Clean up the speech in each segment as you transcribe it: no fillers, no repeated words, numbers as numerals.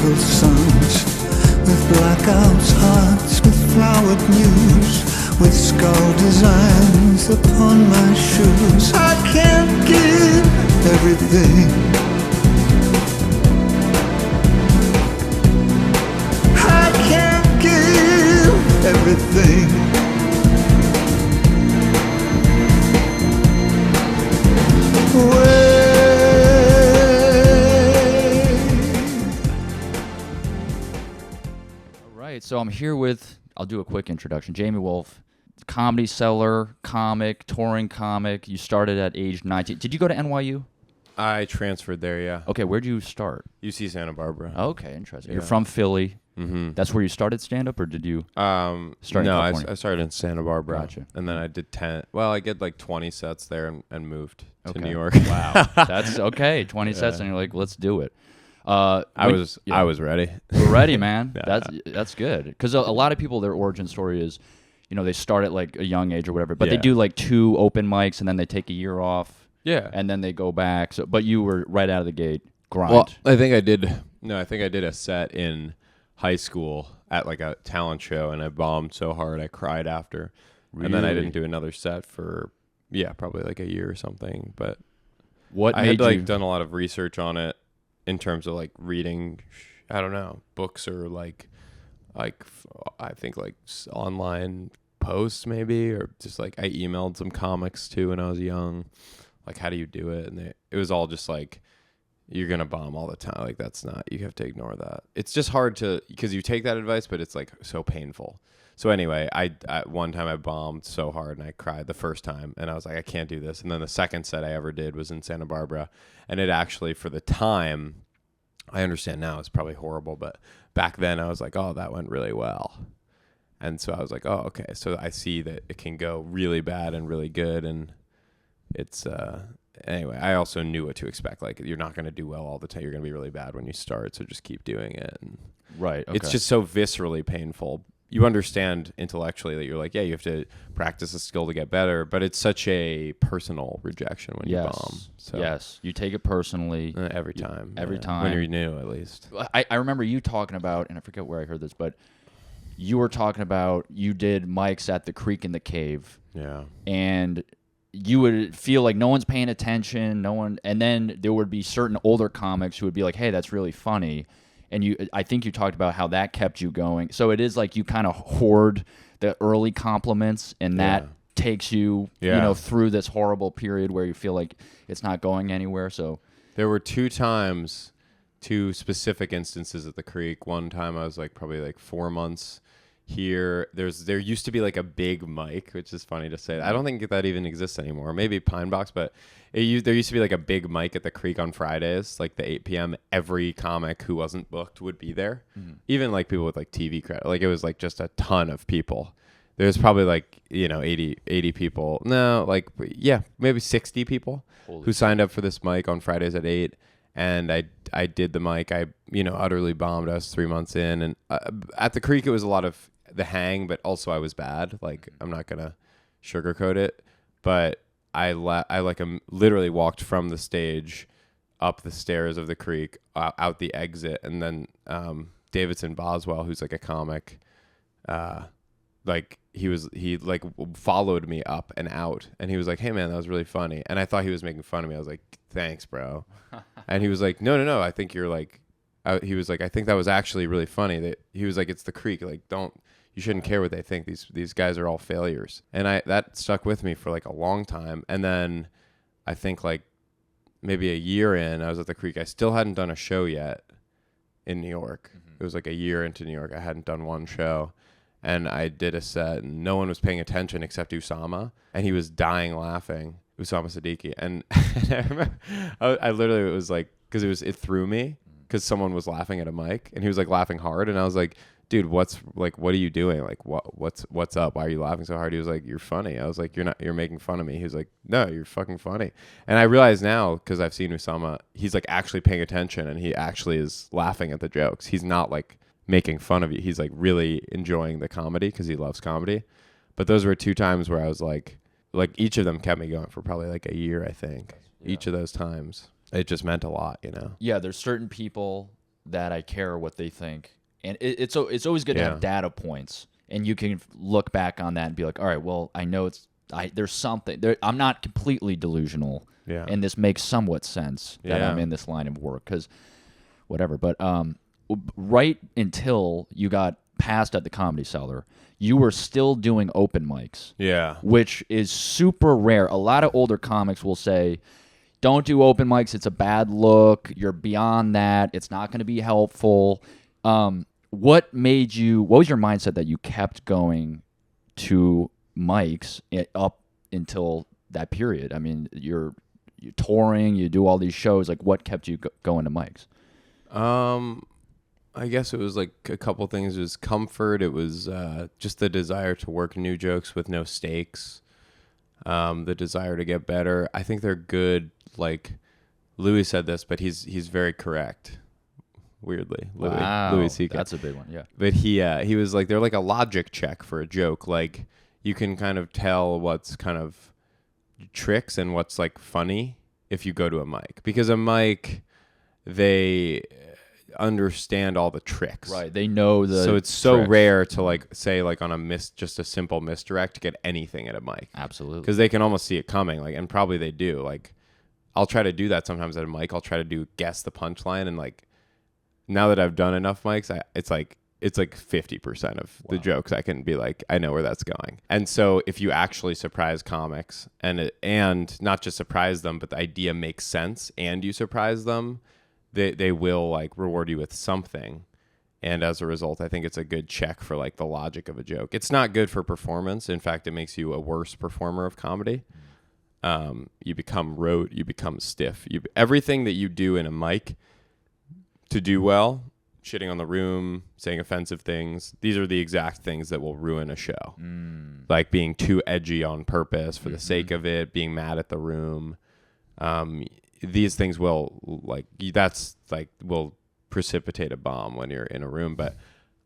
evil suns, with blackouts hearts, with flowered news, with skull designs upon my shoes. I can't give everything. I can't give everything. So I'm here with, I'll do a quick introduction. Jamie Wolf, comedy seller, comic, touring comic. You started at age 19. Did you go to NYU? I transferred there, yeah. Okay, where'd you start? UC Santa Barbara. Okay, interesting. Yeah. You're from Philly. Mm-hmm. That's where you started stand-up, or did you start in California? I started in Santa Barbara. Gotcha. And then I did 10. Well, I did like 20 sets there and moved to New York. Wow. That's okay. 20 sets, and you're like, let's do it. I was ready. We're ready, man. Yeah. That's good. Because a lot of people, their origin story is, you know, they start at like a young age or whatever, but they do like 2 open mics and then they take a year off. Yeah. And then they go back. So, but you were right out of the gate, grind. Well, I think I did a set in high school at like a talent show, and I bombed so hard I cried after. Really? And then I didn't do another set for probably like a year or something. But what I made had you done a lot of research on it in terms of like reading, I don't know, books or like I think like online posts maybe, or just like I emailed some comics too when I was young. Like, how do you do it? And it was all just like, you're going to bomb all the time. Like, that's not, you have to ignore that. It's just hard because you take that advice, but it's like so painful. So anyway, I one time I bombed so hard and I cried the first time, and I was like, I can't do this. And then the second set I ever did was in Santa Barbara, and it actually, for the time, I understand now it's probably horrible, but back then I was like, oh, that went really well. And so I was like, oh, okay. So I see that it can go really bad and really good, and it's anyway, I also knew what to expect. Like, you're not going to do well all the time. You're going to be really bad when you start, so just keep doing it. And right. Okay. it's just so viscerally painful. You understand intellectually that you're like, yeah, you have to practice a skill to get better, but it's such a personal rejection when you bomb. So yes, you take it personally every time. Every time. When you're new, at least. I remember you talking about, and I forget where I heard this, but you were talking about you did mics at the Creek in the Cave. Yeah. And you would feel like no one's paying attention, and then there would be certain older comics who would be like, hey, that's really funny. And I think you talked about how that kept you going. So it is like you kind of hoard the early compliments, and that takes you, through this horrible period where you feel like it's not going anywhere. So there were 2 specific instances at the Creek. One time I was like probably like 4 months here. There used to be like a big mic, which is funny to say. I don't think that even exists anymore. Maybe Pine Box, but there used to be like a big mic at the Creek on Fridays, like the 8 p.m. Every comic who wasn't booked would be there. Mm-hmm. Even like people with like TV credit. Like, it was like just a ton of people. There's probably like, 80 people. No, like, maybe 60 people who signed up for this mic on Fridays at 8. And I did the mic. I, utterly bombed. I was 3 months in. And at the Creek, it was a lot of the hang, but also I was bad. Like, I'm not going to sugarcoat it. But I literally walked from the stage up the stairs of the Creek, out the exit. And then Davidson Boswell, who's like a comic, he followed me up and out, and he was like, hey man, that was really funny. And I thought he was making fun of me. I was like, thanks, bro. And he was like, no, I think you're like, he was like, I think that was actually really funny. He was like, it's the Creek, like, you shouldn't care what they think. These guys are all failures. And that stuck with me for like a long time. And then I think like maybe a year in, I was at the Creek. I still hadn't done a show yet in New York. Mm-hmm. It was like a year into New York. I hadn't done one show. And I did a set, and no one was paying attention except Usama. And he was dying laughing, Usama Siddiqui. And I remember, I literally, it was like, because it threw me, because someone was laughing at a mic, and he was like laughing hard. And I was like, dude, what are you doing? Like, what's up? Why are you laughing so hard? He was like, you're funny. I was like, you're making fun of me. He was like, no, you're fucking funny. And I realize now, because I've seen Usama, he's like actually paying attention, and he actually is laughing at the jokes. He's not like making fun of you. He's like really enjoying the comedy because he loves comedy. But those were 2 times where I was like each of them kept me going for probably like a year, I think. Yeah. Each of those times. It just meant a lot, Yeah, there's certain people that I care what they think. And it's always good to have data points, and you can look back on that and be like, all right, well, I know there's something there. I'm not completely delusional, and this makes somewhat sense that I'm in this line of work because whatever. But right until you got passed at the Comedy Cellar, you were still doing open mics, which is super rare. A lot of older comics will say, don't do open mics. It's a bad look. You're beyond that. It's not going to be helpful. What was your mindset that you kept going to mics up until that period? I mean, you're touring, you do all these shows. Like, what kept you going to mics? I guess it was like a couple things. It was comfort. It was just the desire to work new jokes with no stakes. The desire to get better. I think they're good. Like Louis said this, but he's very correct. Weirdly, Louis C.K. That's a big one, yeah. But he was like, they're like a logic check for a joke. Like you can kind of tell what's kind of tricks and what's like funny if you go to a mic, because a mic, they understand all the tricks, right? They know so it's so rare to like say like on just a simple misdirect to get anything at a mic. Absolutely, because they can almost see it coming, like, and probably they do. Like I'll try to do that sometimes at a mic. I'll try to guess the punchline, and like now that I've done enough mics, it's like 50% of the jokes I can be like, I know where that's going. And so if you actually surprise comics and not just surprise them, but the idea makes sense and you surprise them, they will like reward you with something. And as a result, I think it's a good check for like the logic of a joke. It's not good for performance. In fact, it makes you a worse performer of comedy. You become rote, you become stiff. Everything that you do in a mic to do well, shitting on the room, saying offensive things, these are the exact things that will ruin a show. Like being too edgy on purpose for the sake of it, being mad at the room. These things will will precipitate a bomb when you're in a room. But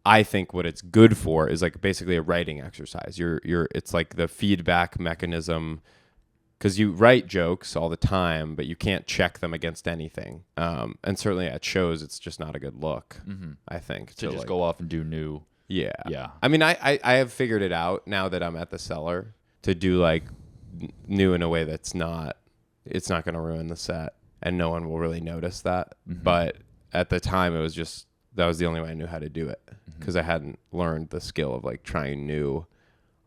I think what it's good for is like basically a writing exercise. It's like the feedback mechanism, because you write jokes all the time, but you can't check them against anything. And certainly at shows, it's just not a good look, I think. To just go off and do new. Yeah. Yeah. I mean, I have figured it out now that I'm at the Cellar to do like new in a way it's not going to ruin the set and no one will really notice that. But at the time, it was just, that was the only way I knew how to do it, because I hadn't learned the skill of like trying new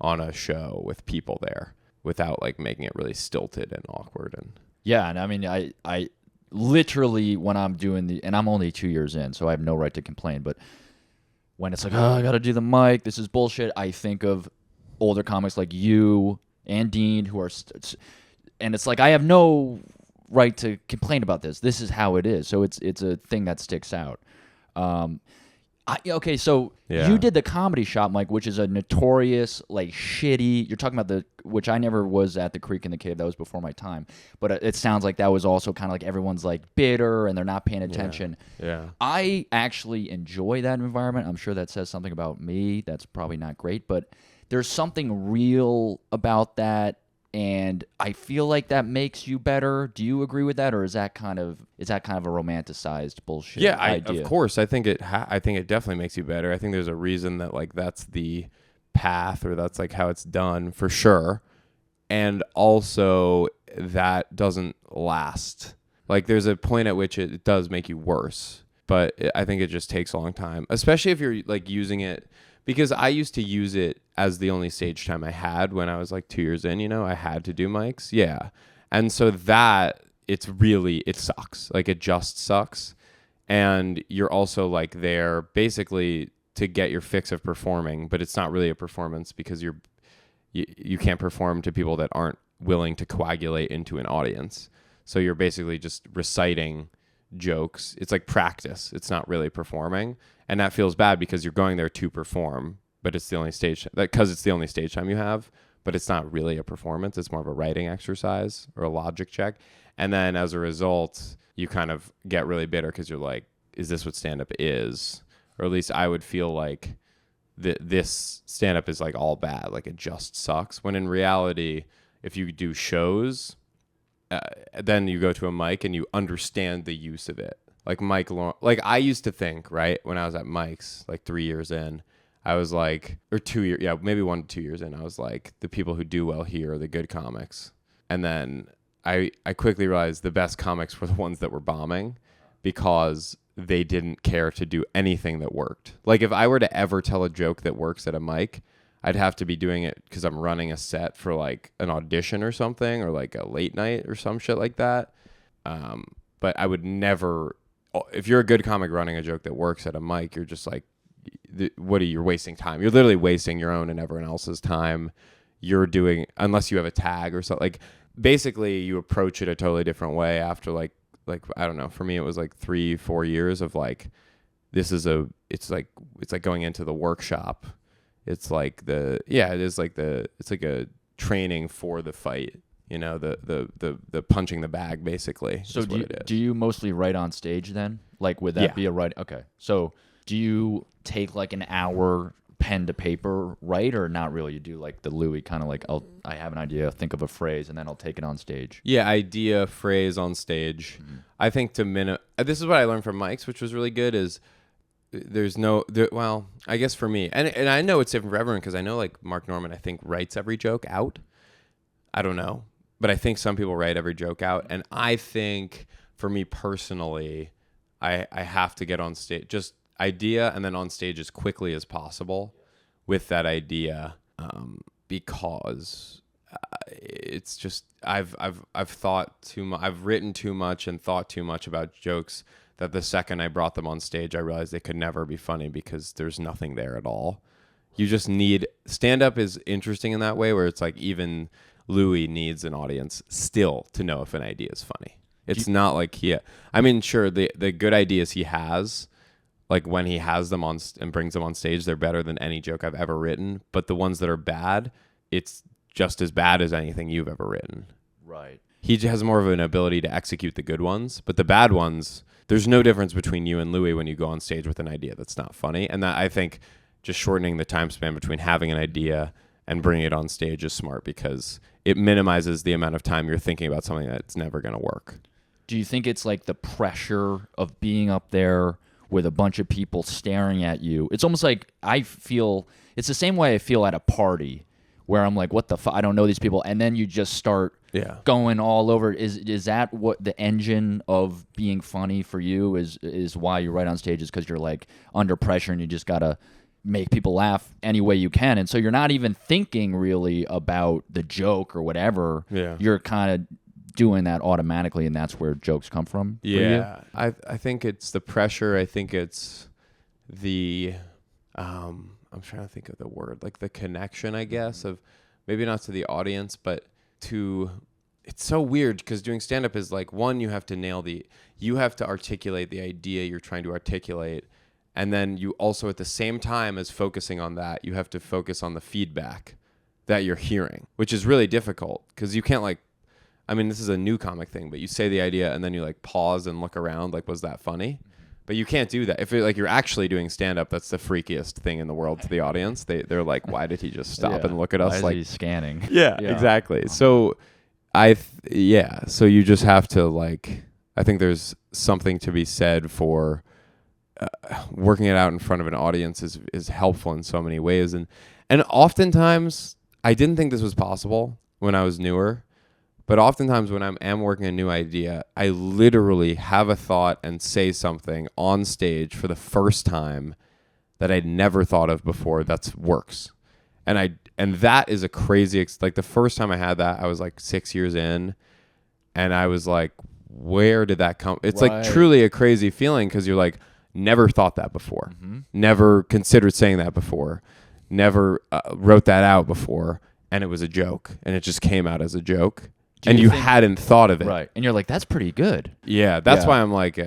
on a show with people there without like making it really stilted and awkward. And yeah, and I mean, I literally, when I'm doing and I'm only 2 years in, so I have no right to complain, but when it's like, oh, I got to do the mic, this is bullshit, I think of older comics like you and Dean who are, and it's like, I have no right to complain about this. This is how it is. So it's a thing that sticks out. Okay, so you did the Comedy Shop, Mike, which is a notorious, like, shitty. You're talking about which I never was at the Creek in the Cave. That was before my time. But it sounds like that was also kind of like everyone's like bitter and they're not paying attention. Yeah. I actually enjoy that environment. I'm sure that says something about me. That's probably not great, but there's something real about that. And I feel like that makes you better. Do you agree with that, or is that kind of a romanticized bullshit idea? Of course. I think it definitely makes you better. I think there's a reason that like that's the path, or that's like how it's done for sure. And also that doesn't last. Like there's a point at which it does make you worse, but I think it just takes a long time, especially if you're like using it. Because I used to use it as the only stage time I had when I was like 2 years in, I had to do mics. Yeah. And so that it sucks. Like it just sucks. And you're also like there basically to get your fix of performing, but it's not really a performance because you can't perform to people that aren't willing to coagulate into an audience. So you're basically just reciting jokes. It's like practice. It's not really performing. And that feels bad because you're going there to perform, but it's the only stage time you have, but it's not really a performance. It's more of a writing exercise or a logic check. And then as a result, you kind of get really bitter because you're like, is this what stand-up is? Or at least I would feel like this stand-up is like all bad. Like it just sucks. When in reality, if you do shows, then you go to a mic and you understand the use of it. like Mike Lawrence. Like I used to think, right, when I was at Mike's, like 3 years in, I was like, or 2 years, yeah, maybe 1 to 2 years in, I was like, the people who do well here are the good comics. And then I quickly realized the best comics were the ones that were bombing because they didn't care to do anything that worked. Like if I were to ever tell a joke that works at a mic, I'd have to be doing it because I'm running a set for like an audition or something, or like a late night or some shit like that. But I would never, if you're a good comic running a joke that works at a mic, you're just like, you're wasting time. You're literally wasting your own and everyone else's time. You're doing, unless you have a tag or something. Like basically you approach it a totally different way after like, I don't know, for me, it was like 3-4 years of like, it's like going into the workshop. It's like it's like a training for the fight, you know, the punching the bag basically. So do you mostly write on stage then? Like, would that be a write? Okay. So do you take like an hour pen to paper write, or not really? You do like the Louis kind of like, I have an idea, think of a phrase, and then I'll take it on stage. Yeah, idea, phrase on stage. Mm-hmm. I think this is what I learned from Mike's, which was really good, is well, I guess for me, and I know it's different for everyone, because I know like Mark Norman, I think, writes every joke out. I don't know, but I think some people write every joke out, and I think for me personally, I have to get on stage, just idea, and then on stage as quickly as possible with that idea, because it's just I've thought too much, I've written too much and thought too much about jokes, that the second I brought them on stage, I realized they could never be funny because there's nothing there at all. You just need, stand-up is interesting in that way, where it's like even Louis needs an audience still to know if an idea is funny. It's not like I mean, sure, the good ideas he has, like when he has them on and brings them on stage, they're better than any joke I've ever written. But the ones that are bad, it's just as bad as anything you've ever written. Right. He has more of an ability to execute the good ones, but the bad ones, there's no difference between you and Louis when you go on stage with an idea that's not funny. And that, I think, just shortening the time span between having an idea and bringing it on stage is smart, because it minimizes the amount of time you're thinking about something that's never going to work. Do you think it's like the pressure of being up there with a bunch of people staring at you? It's almost like I feel, it's the same way I feel at a party where I'm like, what the fuck? I don't know these people. And then you just start going all over. Is that what the engine of being funny for you is why you write on stage, is because you're like under pressure and you just got to make people laugh any way you can. And so you're not even thinking really about the joke or whatever. Yeah. You're kind of doing that automatically, and that's where jokes come from. Yeah. I think it's the pressure. I think it's the, I'm trying to think of the word, like the connection, I guess, of maybe not to the audience, but to, it's so weird because doing stand-up is like, one, you have to articulate the idea you're trying to articulate. And then you also, at the same time as focusing on that, you have to focus on the feedback that you're hearing, which is really difficult because you can't this is a new comic thing, but you say the idea and then you like pause and look around, like, was that funny? But you can't do that. If you're actually doing stand-up, that's the freaking thing in the world to the audience. They're like, why did he just stop and look at us? Why is he scanning? Yeah, exactly. So so you just have to like, I think there's something to be said for working it out in front of an audience is helpful in so many ways. And oftentimes, I didn't think this was possible when I was newer. But oftentimes when I am working a new idea, I literally have a thought and say something on stage for the first time that I'd never thought of before that works. And that is a crazy, like the first time I had that, I was like 6 years in, and I was like, where did that come? It's like truly a crazy feeling, because you're like, never thought that before, never considered saying that before, never wrote that out before, and it was a joke, and it just came out as a joke. And you hadn't thought of it. Right. And you're like, that's pretty good. Yeah. That's why I'm like,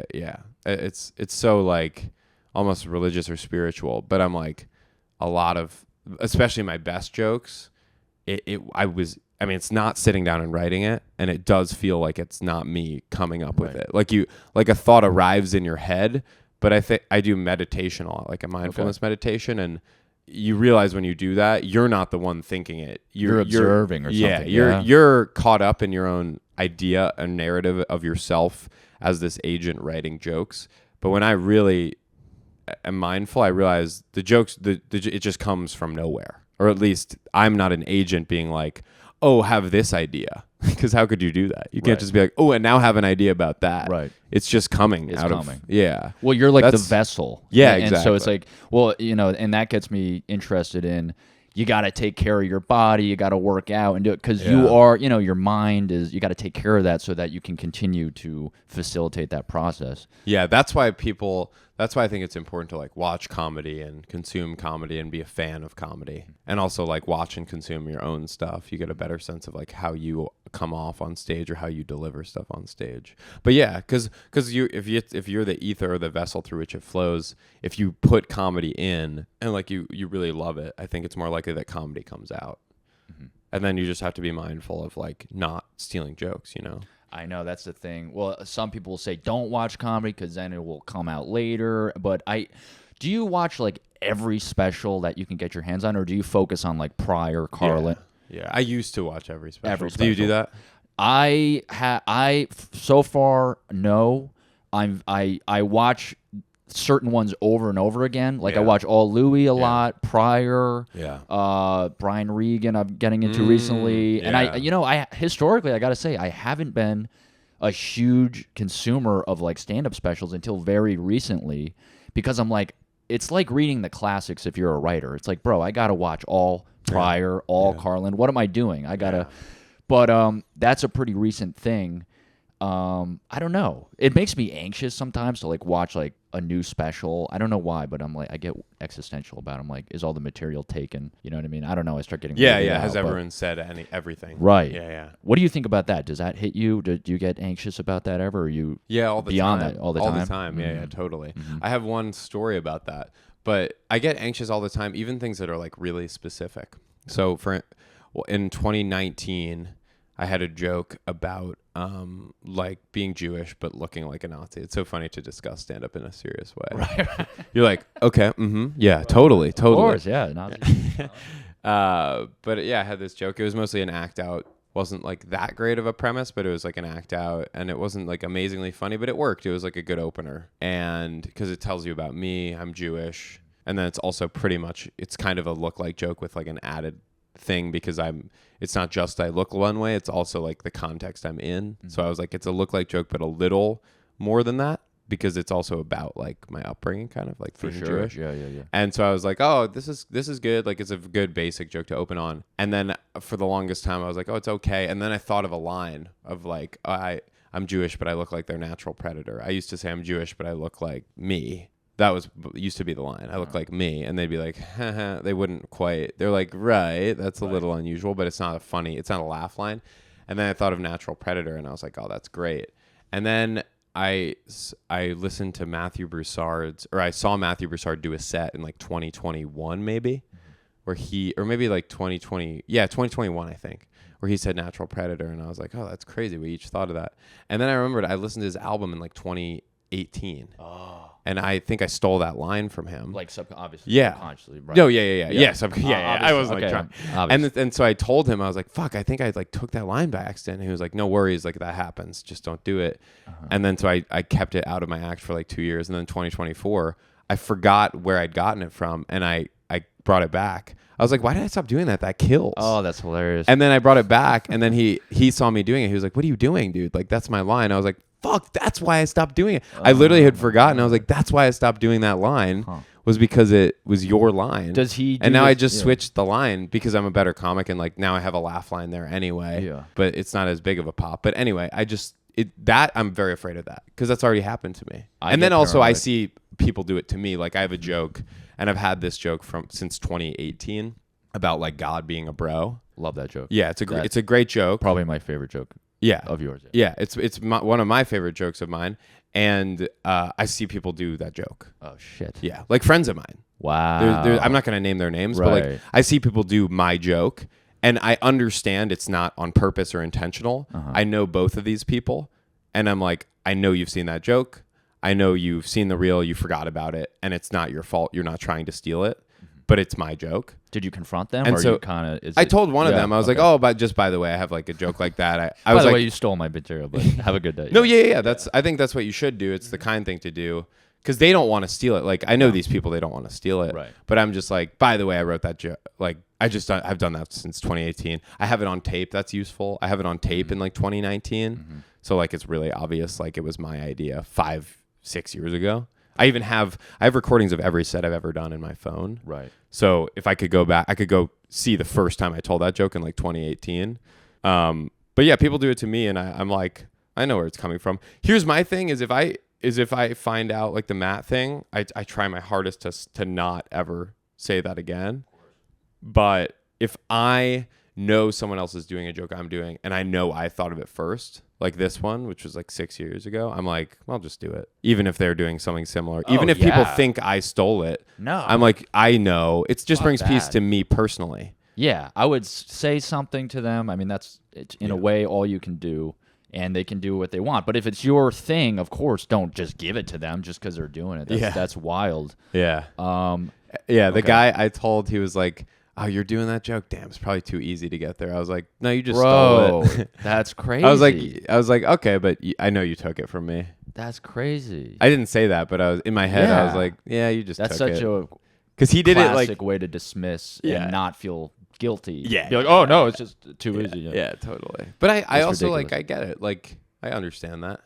it's so like almost religious or spiritual. But I'm like, a lot of, especially my best jokes, it's not sitting down and writing it. And it does feel like it's not me coming up with it. Like a thought arrives in your head. But I think I do meditation a lot, like a mindfulness meditation. And you realize when you do that, you're not the one thinking it. You're observing or something. Yeah, you're caught up in your own idea and narrative of yourself as this agent writing jokes. But when I really am mindful, I realize the jokes, it just comes from nowhere. Or at least I'm not an agent being like, oh, have this idea. Because how could you do that? You can't just be like, oh, and now have an idea about that. Right. It's just coming It's out coming. of, yeah. Well, you're like the vessel. Yeah, and exactly. so it's like, well, you know, and that gets me interested in, you got to take care of your body. You got to work out and do it because you are, you know, your mind is, you got to take care of that so that you can continue to facilitate that process. Yeah, that's why I think it's important to like watch comedy and consume comedy and be a fan of comedy. And also like watch and consume your own stuff. You get a better sense of like how you come off on stage or how you deliver stuff on stage. But yeah, because if you're the ether or the vessel through which it flows, if you put comedy in and like you really love it, I think it's more likely that comedy comes out. Mm-hmm. And then you just have to be mindful of like not stealing jokes, you know? I know that's the thing. Well, some people will say don't watch comedy because then it will come out later. But do you watch like every special that you can get your hands on, or do you focus on like Pryor, Carlin? Yeah, I used to watch every special. Every Do you do that? So far no. I watch certain ones over and over again. Like I watch All Louie a lot, Pryor, Brian Regan I'm getting into recently. And I historically I got to say I haven't been a huge consumer of like stand-up specials until very recently because I'm like, it's like reading the classics if you're a writer. It's like, bro, I got to watch all Pryor, all Carlin. What am I doing? I got to But that's a pretty recent thing. I don't know. It makes me anxious sometimes to like watch like a new special. I don't know why, but I'm like, I get existential about it. I'm like, is all the material taken? You know what I mean? I don't know. I start getting Has everyone said everything? Right. Yeah. What do you think about that? Does that hit you? Do you get anxious about that ever? Or are you all the beyond time. that all the time? All the time. Yeah, totally. Mm-hmm. I have one story about that, but I get anxious all the time, even things that are like really specific. So in 2019. I had a joke about like being Jewish but looking like a Nazi. It's so funny to discuss stand-up in a serious way. Right. You're like, okay, yeah, totally. Of course, yeah, Nazi. But yeah, I had this joke. It was mostly an act out. Wasn't like that great of a premise, but it was like an act out, and it wasn't like amazingly funny, but it worked. It was like a good opener, and because it tells you about me, I'm Jewish, and then it's also it's kind of a look like joke with like an added thing because it's not just I look one way, it's also like the context I'm in. Mm-hmm. So I was like, it's a look like joke, but a little more than that because it's also about like my upbringing, kind of like being Jewish. Yeah. And so I was like, oh, this is good. Like it's a good basic joke to open on. And then for the longest time I was like, oh, it's okay. And then I thought of a line of like, I'm Jewish, but I look like their natural predator. I used to say I'm Jewish, but I look like me. That used to be the line. I look like me. And they'd be like, haha. They wouldn't quite. They're like, right, that's a little unusual, but it's not a laugh line. And then I thought of natural predator, and I was like, oh, that's great. And then I listened to I saw Matthew Broussard do a set in like 2021 maybe, where or maybe like 2020. Yeah, 2021, I think, where he said natural predator. And I was like, oh, that's crazy. We each thought of that. And then I remembered I listened to his album in like 2018. Oh. And I think I stole that line from him. Like obviously, subconsciously, right? No, yeah. I wasn't like trying. And so I told him, I was like, fuck, I think I like took that line by accident. And he was like, no worries, like that happens. Just don't do it. Uh-huh. And then so I kept it out of my act for like 2 years. And then 2024, I forgot where I'd gotten it from. And I brought it back. I was like, why did I stop doing that? That kills. Oh, that's hilarious. And then I brought it back. And then he saw me doing it. He was like, what are you doing, dude? Like, that's my line. I was like, fuck, that's why I stopped doing it. I literally had forgotten. I was like, that's why I stopped doing that line was because it was your line. Does he do And now I just switched the line because I'm a better comic and like now I have a laugh line there anyway. Yeah. But it's not as big of a pop. But anyway, I'm very afraid of that because that's already happened to me. And then also I see people do it to me. Like I have a joke and I've had this joke since 2018 about like God being a bro. Love that joke. Yeah, it's a great joke. Probably my favorite joke. Yeah, of yours. Yeah, it's one of my favorite jokes of mine, and I see people do that joke. Oh shit! Yeah, like friends of mine. Wow. I'm not going to name their names, but like I see people do my joke, and I understand it's not on purpose or intentional. Uh-huh. I know both of these people, and I'm like, I know you've seen that joke. I know you've seen the reel. You forgot about it, and it's not your fault. You're not trying to steal it. but it's my joke. Did you confront them? And or so you kind of? I told one of them, I was like, oh, but just by the way, I have like a joke like that. I By was the like, way, you stole my material, but have a good day. no, yeah. I think that's what you should do. It's the kind thing to do. Because they don't want to steal it. Like, I know these people, they don't want to steal it. Right. But I'm just like, by the way, I wrote that joke. Like, I've done that since 2018. I have it on tape. That's useful. I have it on tape in like 2019. So like, it's really obvious. Like, it was my idea 5-6 years ago. I have recordings of every set I've ever done in my phone. Right. So if I could go back, I could go see the first time I told that joke in like 2018. But yeah, people do it to me, and I'm like, I know where it's coming from. Here's my thing: if I find out like the Matt thing, I try my hardest to not ever say that again. But if I know someone else is doing a joke I'm doing, and I know I thought of it first, like this one, which was like 6 years ago, I'm like, I'll just do it. Even if they're doing something similar. Even if people think I stole it. No. I'm like, I know. It just brings peace bad. to me personally. Yeah, I would say something to them. I mean, it's in a way all you can do, and they can do what they want. But if it's your thing, of course, don't just give it to them just because they're doing it. That's wild. Yeah. The guy I told, he was like, oh, you're doing that joke? Damn, it's probably too easy to get there. I was like, no, you just stole it. That's crazy. I was like, okay, but I know you took it from me. That's crazy. I didn't say that, but I was in my head. I was like, yeah, you just That's took it. such a because he did it like classic way to dismiss and not feel guilty. Yeah. Be like, oh no, it's just too easy. Yeah, totally. But I also ridiculous. like, I get it. Like, I understand that.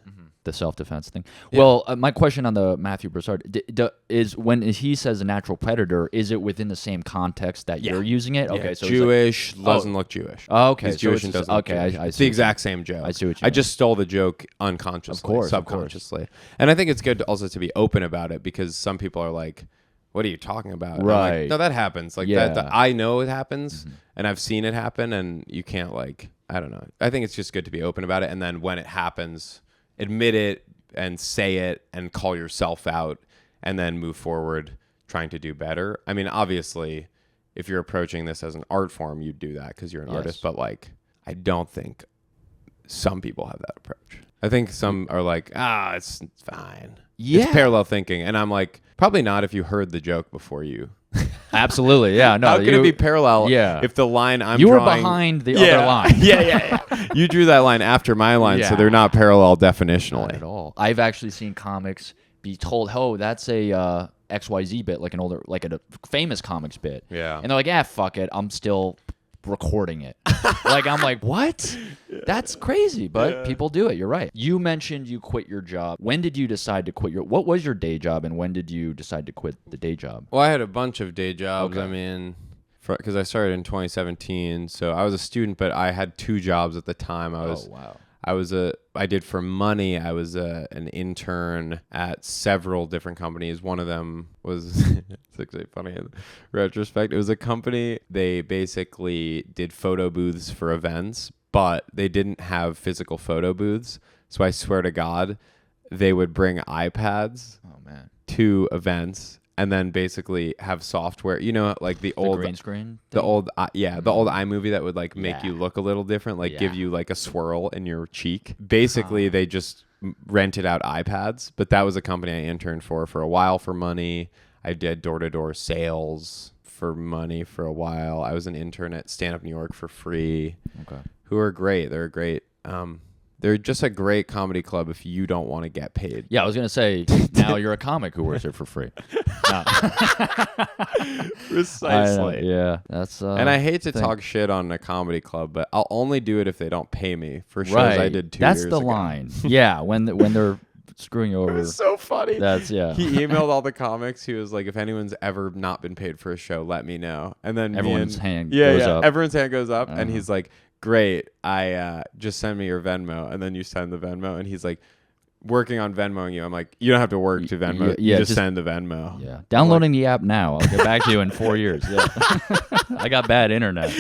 The self-defense thing. Yeah. Well, my question on the Matthew Broussard is when he says a natural predator, is it within the same context that you're using it? Okay, Yeah, so Jewish it's doesn't look Jewish. Oh, okay, He's so Jewish it's and doesn't look Jewish. I It's see the what exact same joke. I see what you I mean. just stole the joke unconsciously, Of course. subconsciously. And I think it's good also to be open about it because some people are like, what are you talking about? And I'm like, Right. no, that happens. Like Yeah. that I know it happens and I've seen it happen, and you can't like, I don't know. I think it's just good to be open about it, and then when it happens, admit it and say it and call yourself out, and then move forward trying to do better. I mean, obviously, if you're approaching this as an art form, you'd do that because you're an artist, but like, I don't think some people have that approach. I think some are like, it's fine. Yeah. It's parallel thinking. And I'm like, probably not if you heard the joke before you. Absolutely, yeah. No, How can it be parallel if the line I'm you were drawing... behind the other line. yeah. You drew that line after my line, so Yeah. they're not parallel Not definitionally. at all. I've actually seen comics be told, "Oh, that's a XYZ bit, like a famous comics bit." Yeah. And they're like, fuck it, I'm still recording it." Like, I'm like, what? That's crazy, but people do it. You're right. You mentioned you quit your job. When did you decide to quit what was your day job, and when did you decide to quit the day job? Well, I had a bunch of day jobs. Okay. I mean, because I started in 2017, so I was a student, but I had 2 jobs at the time. I did for money. I was an intern at several different companies. One of them was, it's actually funny in retrospect, it was a company. They basically did photo booths for events, but they didn't have physical photo booths. So I swear to God, they would bring iPads to events and then basically have software, like the old green screen, the old iMovie that would like make you look a little different, like give you like a swirl in your cheek. Basically, they just rented out iPads, but that was a company I interned for a while for money. I did door-to-door sales for money for a while. I was an intern at Stand Up New York for free. Okay. Who are great. They're great. They're just a great comedy club if you don't want to get paid. Yeah, I was gonna say, now you're a comic who works there for free. No. Precisely. That's. And I hate to talk shit on a comedy club, but I'll only do it if they don't pay me for shows I did 2 That's years the ago. line. Yeah, when they're screwing you over. It's so funny. That's He emailed all the comics. He was like, if anyone's ever not been paid for a show, let me know. And then everyone's hand goes up. Everyone's hand goes up, and he's like, great, I just send me your Venmo, and then you send the Venmo, and he's like, working on Venmoing you. I'm like, you don't have to work to Venmo. You just send the Venmo. Yeah, downloading the app now. I'll get back to you in 4 years. Yeah, I got bad internet.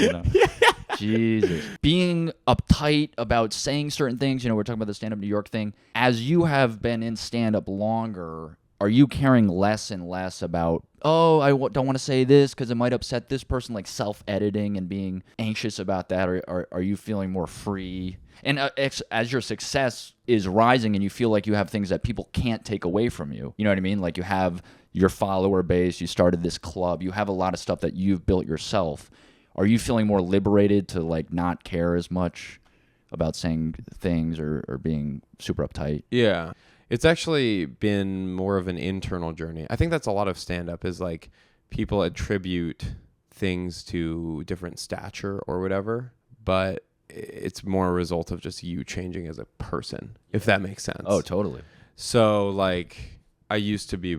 Jesus, being uptight about saying certain things. We're talking about the stand-up New York thing. As you have been in stand-up longer, are you caring less and less about, oh, I don't want to say this because it might upset this person, like self-editing and being anxious about that? Or are you feeling more free? And as your success is rising and you feel like you have things that people can't take away from you, you know what I mean? Like you have your follower base, you started this club, you have a lot of stuff that you've built yourself. Are you feeling more liberated to like not care as much about saying things or being super uptight? Yeah. It's actually been more of an internal journey. I think that's a lot of stand-up is like people attribute things to different stature or whatever, but it's more a result of just you changing as a person, if that makes sense. Oh, totally. So like I used to be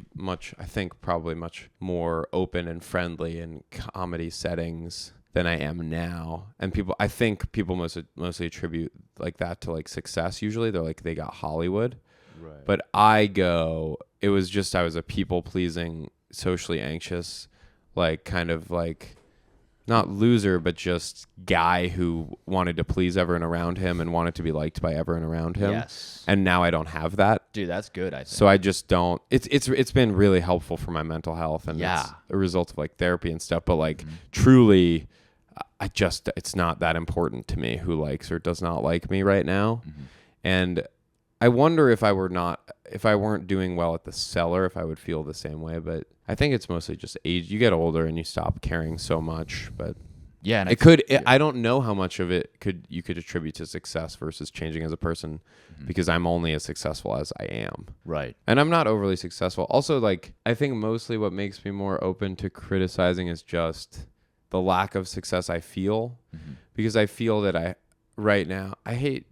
probably much more open and friendly in comedy settings than I am now. And I think people mostly attribute like that to like success. Usually they're like, they got Hollywood. Right. But it was just, I was a people pleasing, socially anxious, like kind of like not loser, but just guy who wanted to please everyone around him and wanted to be liked by everyone around him. Yes. And now I don't have that. Dude, that's good, I think. So I just don't, it's been really helpful for my mental health and Yeah. it's a result of like therapy and stuff. But like truly, it's not that important to me who likes or does not like me right now. Mm-hmm. And I wonder if I weren't doing well at the Cellar, if I would feel the same way. But I think it's mostly just age. You get older and you stop caring so much. But yeah, and I don't know how much of it you could attribute to success versus changing as a person, because I'm only as successful as I am. Right. And I'm not overly successful. Also, like I think mostly what makes me more open to criticizing is just the lack of success I feel, because I feel that right now I hate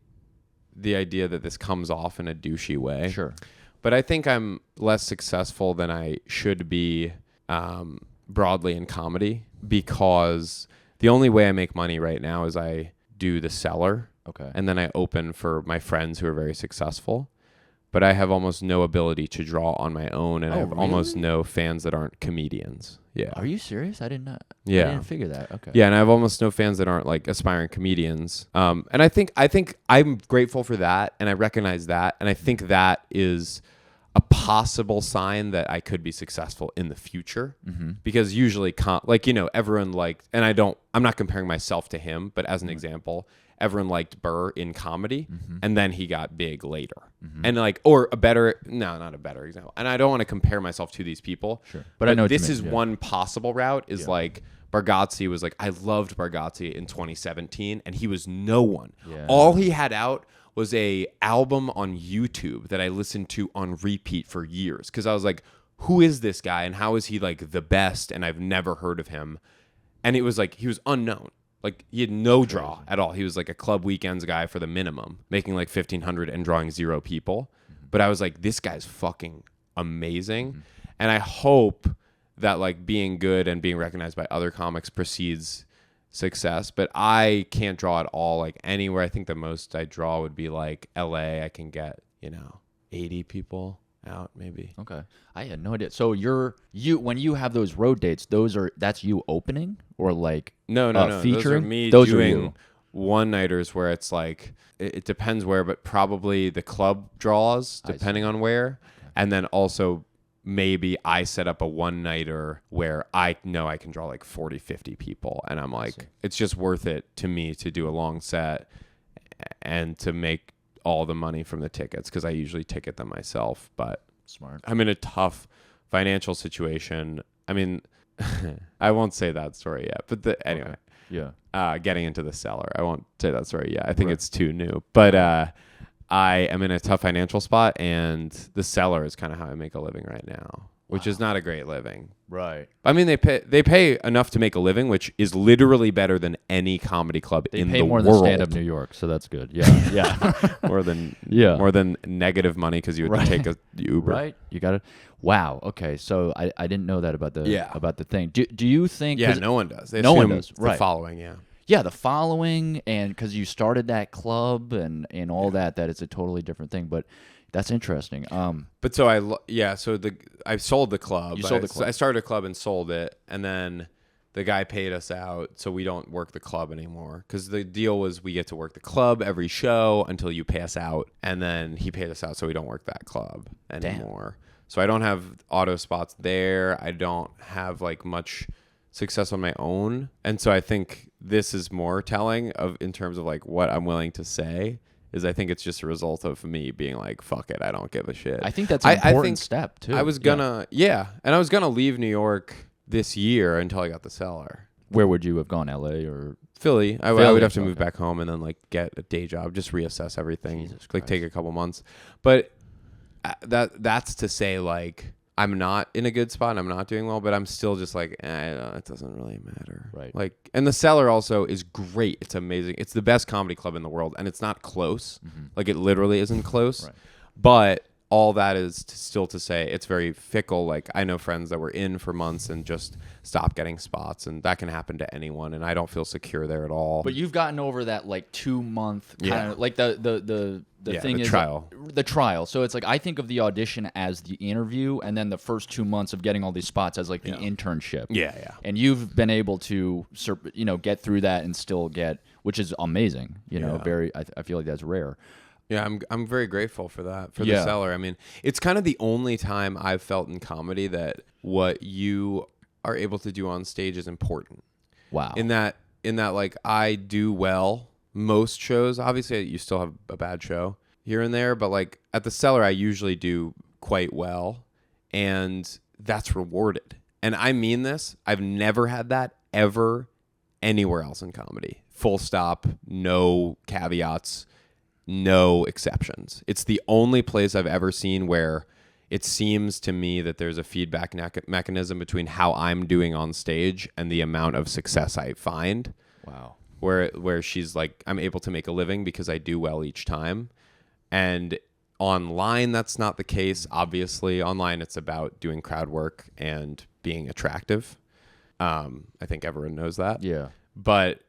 the idea that this comes off in a douchey way. Sure. But I think I'm less successful than I should be broadly in comedy, because the only way I make money right now is I do the Cellar. Okay. And then I open for my friends who are very successful. But I have almost no ability to draw on my own, and I have almost no fans that aren't comedians. Yeah. Are you serious? I didn't figure that. Okay. Yeah, and I have almost no fans that aren't like aspiring comedians. And I think I'm grateful for that, and I recognize that, and I think that is a possible sign that I could be successful in the future. Because usually, everyone liked, and I'm not comparing myself to him, but as an example, everyone liked Burr in comedy, and then he got big later. And not a better example. And I don't want to compare myself to these people. Sure. But I know what you this mean, is one possible route is like Bargatze was like, I loved Bargatze in 2017, and he was no one. Yeah. All he had out was a album on YouTube that I listened to on repeat for years, because I was like, who is this guy and how is he like the best? And I've never heard of him. And it was like he was unknown. Like he had no draw at all. He was like a club weekends guy for the minimum, making like 1,500 and drawing 0 people. But I was like, this guy's fucking amazing. And I hope that like being good and being recognized by other comics precedes success. But I can't draw at all like anywhere. I think the most I draw would be like LA. I can get, 80 people out maybe. Okay. I had no idea. So when you have those road dates, that's you opening or like no featuring? Those are me those doing are you. one-nighters where it's like it depends where, but probably the club draws depending on where. Okay. And then also maybe I set up a one-nighter where I know I can draw like 40, 50 people, and I'm like, it's just worth it to me to do a long set and to make all the money from the tickets, because I usually ticket them myself. But smart. I'm in a tough financial situation. I mean, I won't say that story yet, but anyway. Okay. Yeah. Getting into the Cellar. I won't say that story yet. I think it's too new. But I am in a tough financial spot, and the Cellar is kind of how I make a living right now, which is not a great living. Right. I mean, they pay enough to make a living, which is literally better than any comedy club in the world. They pay more than Stand Up New York, so that's good. Yeah. Yeah. more than negative money because you would take a Uber. Right. You got it. Wow. Okay. So I didn't know that about the thing. Do you think? Yeah. No one does. No one does. The following. Yeah. Yeah, the following, and because you started that club and all that it's a totally different thing. But that's interesting. But so I sold the club. You sold the club. I started a club and sold it, and then the guy paid us out, so we don't work the club anymore. Because the deal was we get to work the club every show until you pay us out, and then he paid us out, so we don't work that club anymore. Damn. So I don't have auto spots there. I don't have like much success on my own. And so I think this is more telling of in terms of like what I'm willing to say is I think it's just a result of me being like, fuck it, I don't give a shit. I think that's an important step too. I was gonna, and I was gonna leave New York this year until I got the cellar. Where would you have gone, LA or Philly? I would have to move back home and then like get a day job, just reassess everything, like take a couple months. But that's to say like I'm not in a good spot and I'm not doing well, but I'm still just like, it doesn't really matter. Right. Like, and the Cellar also is great. It's amazing. It's the best comedy club in the world, and it's not close. Mm-hmm. Like, it literally isn't close. Right. But all that is still to say it's very fickle. Like, I know friends that were in for months and just stopped getting spots, and that can happen to anyone, and I don't feel secure there at all. But you've gotten over that, like, 2-month kind of, like, the thing is trial. The trial. So it's like I think of the audition as the interview, and then the first 2 months of getting all these spots as like the internship. Yeah. And you've been able to, get through that and still get, which is amazing. Very. I feel like that's rare. Yeah, I'm very grateful for that, for the Cellar. I mean, it's kind of the only time I've felt in comedy that what you are able to do on stage is important. Wow. In that like I do well most shows. Obviously, you still have a bad show here and there, but like at the Cellar, I usually do quite well, and that's rewarded. And I mean this. I've never had that ever anywhere else in comedy. Full stop. No caveats. No exceptions. It's the only place I've ever seen where it seems to me that there's a feedback mechanism between how I'm doing on stage and the amount of success I find. Wow. Where she's like, I'm able to make a living because I do well each time. And online, that's not the case. Obviously, online, it's about doing crowd work and being attractive. I think everyone knows that. Yeah. But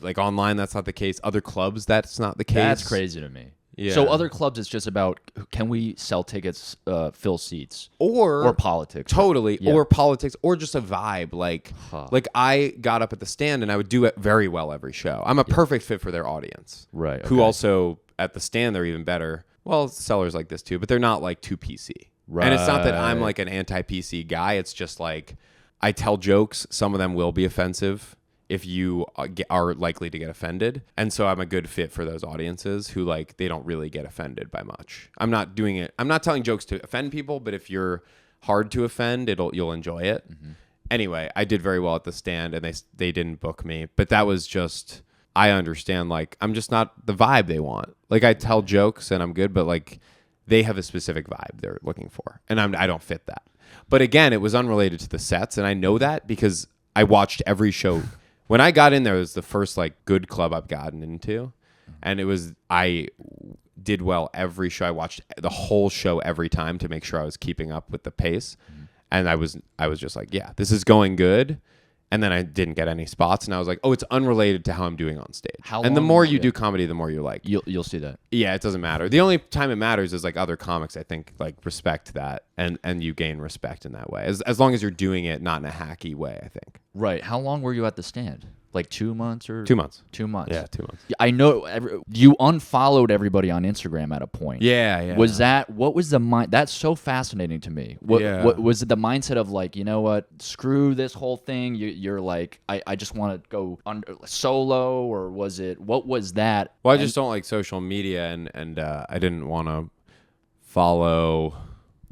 like online, that's not the case. Other clubs, that's not the case. That's crazy to me. Yeah. So other clubs, it's just about, can we sell tickets, fill seats, or politics, totally, or politics, or just a vibe. Like, like I got up at the stand and I would do it very well every show. I'm a perfect fit for their audience, right? Who also at the stand they're even better. Well, sellers like this too, but they're not like too PC. Right. And it's not that I'm like an anti-PC guy. It's just like I tell jokes. Some of them will be offensive if you are likely to get offended. And so I'm a good fit for those audiences who like, they don't really get offended by much. I'm not doing it. I'm not telling jokes to offend people, but if you're hard to offend, you'll enjoy it. Mm-hmm. Anyway, I did very well at the stand and they didn't book me, but that was just, I understand, like, I'm just not the vibe they want. Like I tell jokes and I'm good, but like they have a specific vibe they're looking for. And I don't fit that. But again, it was unrelated to the sets. And I know that because I watched every show. When I got in there, it was the first like good club I've gotten into, and I did well every show. I watched the whole show every time to make sure I was keeping up with the pace, and I was just like, yeah, this is going good. And then I didn't get any spots, and I was like, oh, it's unrelated to how I'm doing on stage. And the more you do comedy, the more you're like, you'll see that. Yeah, it doesn't matter. The only time it matters is like other comics, I think, like respect that, and you gain respect in that way. As long as you're doing it not in a hacky way, I think. Right. How long were you at the stand? Like 2 months or 2 months? 2 months. Yeah, 2 months. I know you unfollowed everybody on Instagram at a point. Yeah. What was the mind? That's so fascinating to me. What was it? The mindset of like, you know what? Screw this whole thing. You're like, I just want to go solo, or was it? What was that? Well, I just don't like social media, and I didn't want to follow.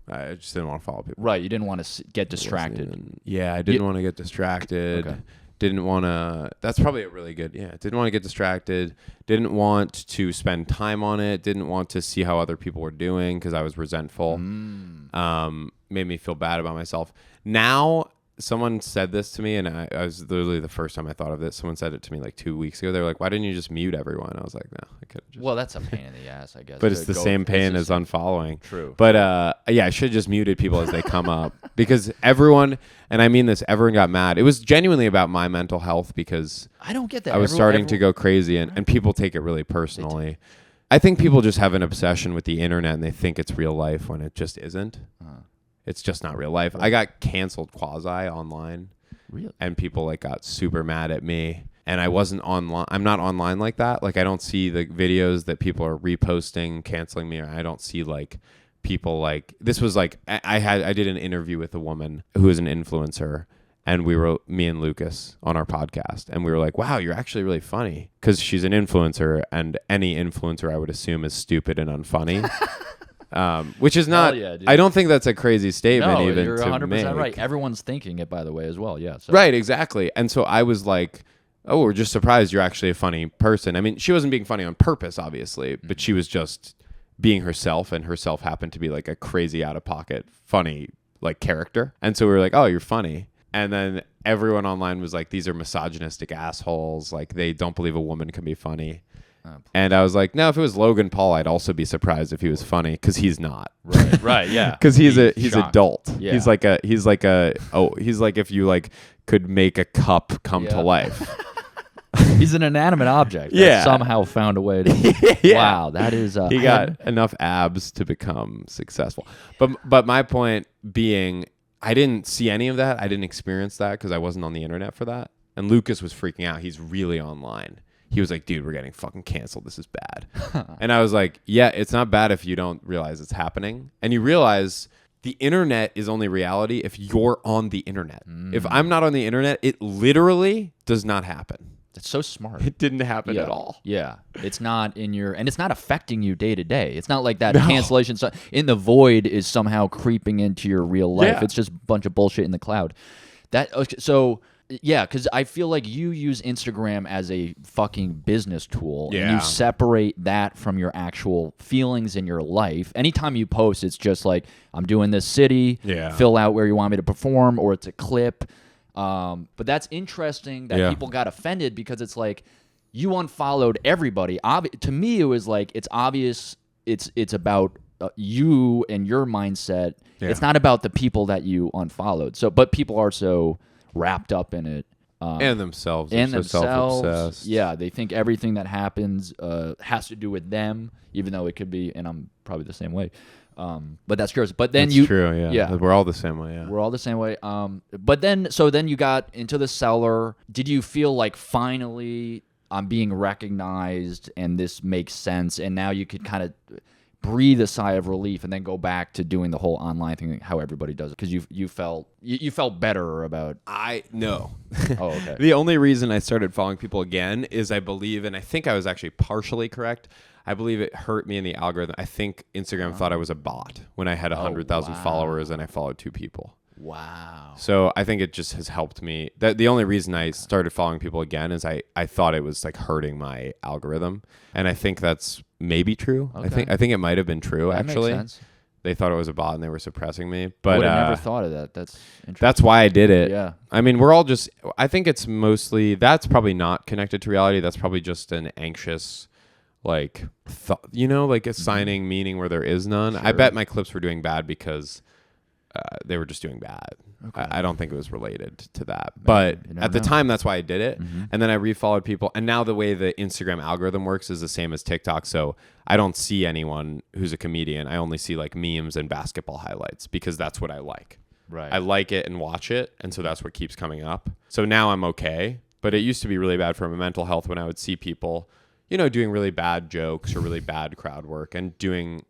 I just didn't want to follow people. Right. You didn't want to get distracted. I didn't want to get distracted. Okay. Didn't want to, that's probably a really good, didn't want to get distracted. Didn't want to spend time on it. Didn't want to see how other people were doing because I was resentful. Made me feel bad about myself. Now, someone said this to me, and I was literally the first time I thought of this. Someone said it to me like 2 weeks ago. They were like, why didn't you just mute everyone? I was like, no, I could have just. Well, that's a pain in the ass, I guess. But it's the same pain as unfollowing. True. But I should have just muted people as they come up, because everyone, and I mean this, everyone got mad. It was genuinely about my mental health, because I don't get that. I was starting to go crazy, and people take it really personally. I think people just have an obsession with the internet, and they think it's real life when it just isn't. It's just not real life. I got canceled quasi online. Really? And people like got super mad at me. And I wasn't online. I'm not online like that. Like I don't see the videos that people are reposting, canceling me. Or I don't see like people like, this was like, I did an interview with a woman who is an influencer, and me and Lucas on our podcast, and we were like, wow, you're actually really funny, because she's an influencer, and any influencer I would assume is stupid and unfunny. Which is not, yeah, dude. I don't think that's a crazy statement No, even you're to 100% make. right. Everyone's thinking it, by the way, as well. Yeah. So. Right, exactly. And so I was like, oh, we're just surprised you're actually a funny person. I mean, she wasn't being funny on purpose, obviously, but she was just being herself, and herself happened to be like a crazy out-of-pocket, funny like character. And so we were like, oh, you're funny. And then everyone online was like, these are misogynistic assholes. Like, they don't believe a woman can be funny. And I was like, no, if it was Logan Paul, I'd also be surprised if he was funny, because he's not. Right, yeah. Because he's shocked. adult. Yeah. He's like if you like could make a cup come to life. He's an inanimate object. That Yeah. somehow found a way to. Yeah. Wow, that is. He got enough abs to become successful. But my point being, I didn't see any of that. I didn't experience that because I wasn't on the internet for that. And Lucas was freaking out. He's really online. He was like, dude, we're getting fucking canceled. This is bad. And I was like, yeah, it's not bad if you don't realize it's happening. And you realize the internet is only reality if you're on the internet. If I'm not on the internet, it literally does not happen. It's so smart. It didn't happen at all. Yeah. It's not in your, and it's not affecting you day to day. It's not like that cancellation in the void is somehow creeping into your real life. Yeah. It's just a bunch of bullshit in the cloud. So yeah, because I feel like you use Instagram as a fucking business tool. Yeah. And you separate that from your actual feelings in your life. Anytime you post, it's just like, I'm doing this city, fill out where you want me to perform, or it's a clip. But that's interesting that people got offended, because it's like, you unfollowed everybody. To me, it was like, it's obvious it's about you and your mindset. Yeah. It's not about the people that you unfollowed. So, but people are so wrapped up in it. And themselves. And so themselves. self-obsessed. Yeah, they think everything that happens has to do with them, even though it could be, and I'm probably the same way. But that's yours. But then that's true, yeah. We're all the same way, yeah. We're all the same way. But then you got into the cellar. Did you feel like finally I'm being recognized and this makes sense, and now you could kind of breathe a sigh of relief and then go back to doing the whole online thing, how everybody does it, because you felt better about? No. Oh, okay. The only reason I started following people again is I believe, and I think I was actually partially correct, I believe it hurt me in the algorithm. I think Instagram thought I was a bot when I had 100,000 followers and I followed 2 people. Wow. So I think it just has helped me. The only reason I started following people again is I thought it was like hurting my algorithm, and I think that's maybe true. Okay. I think it might have been true. That actually. makes sense. They thought it was a bot and they were suppressing me. But I would have never thought of that. That's interesting. That's why I did it. Yeah. I mean, we're all just, I think it's mostly, that's probably not connected to reality. That's probably just an anxious, like, like assigning meaning where there is none. Sure. I bet my clips were doing bad because they were just doing bad. Okay. I don't think it was related to that. But at the time, that's why I did it. Mm-hmm. And then I refollowed people. And now the way the Instagram algorithm works is the same as TikTok. So I don't see anyone who's a comedian. I only see like memes and basketball highlights, because that's what I like. Right. I like it and watch it. And so that's what keeps coming up. So now I'm okay. But it used to be really bad for my mental health when I would see people, doing really bad jokes or really bad crowd work and being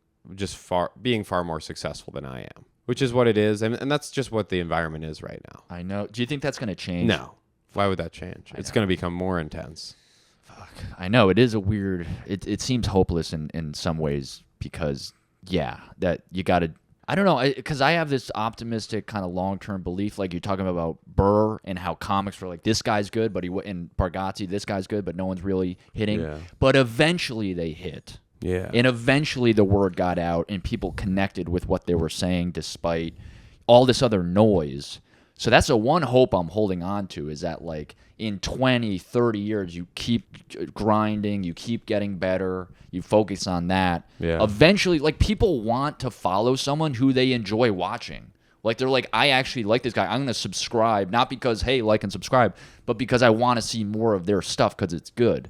far more successful than I am. Which is what it is, and that's just what the environment is right now. I know. Do you think that's going to change? No. Why would that change? It's going to become more intense. Fuck. I know. It is a weird... It seems hopeless in some ways, because, that you got to... I don't know, because I have this optimistic kind of long-term belief, like you're talking about Burr and how comics were like, this guy's good, but and Bargatze, this guy's good, but no one's really hitting. Yeah. But eventually they hit. Yeah. And eventually the word got out and people connected with what they were saying despite all this other noise. So that's the one hope I'm holding on to, is that like in 20, 30 years, you keep grinding, you keep getting better, you focus on that. Yeah. Eventually, like, people want to follow someone who they enjoy watching. Like, they're like, I actually like this guy. I'm going to subscribe, not because, hey, like and subscribe, but because I want to see more of their stuff because it's good.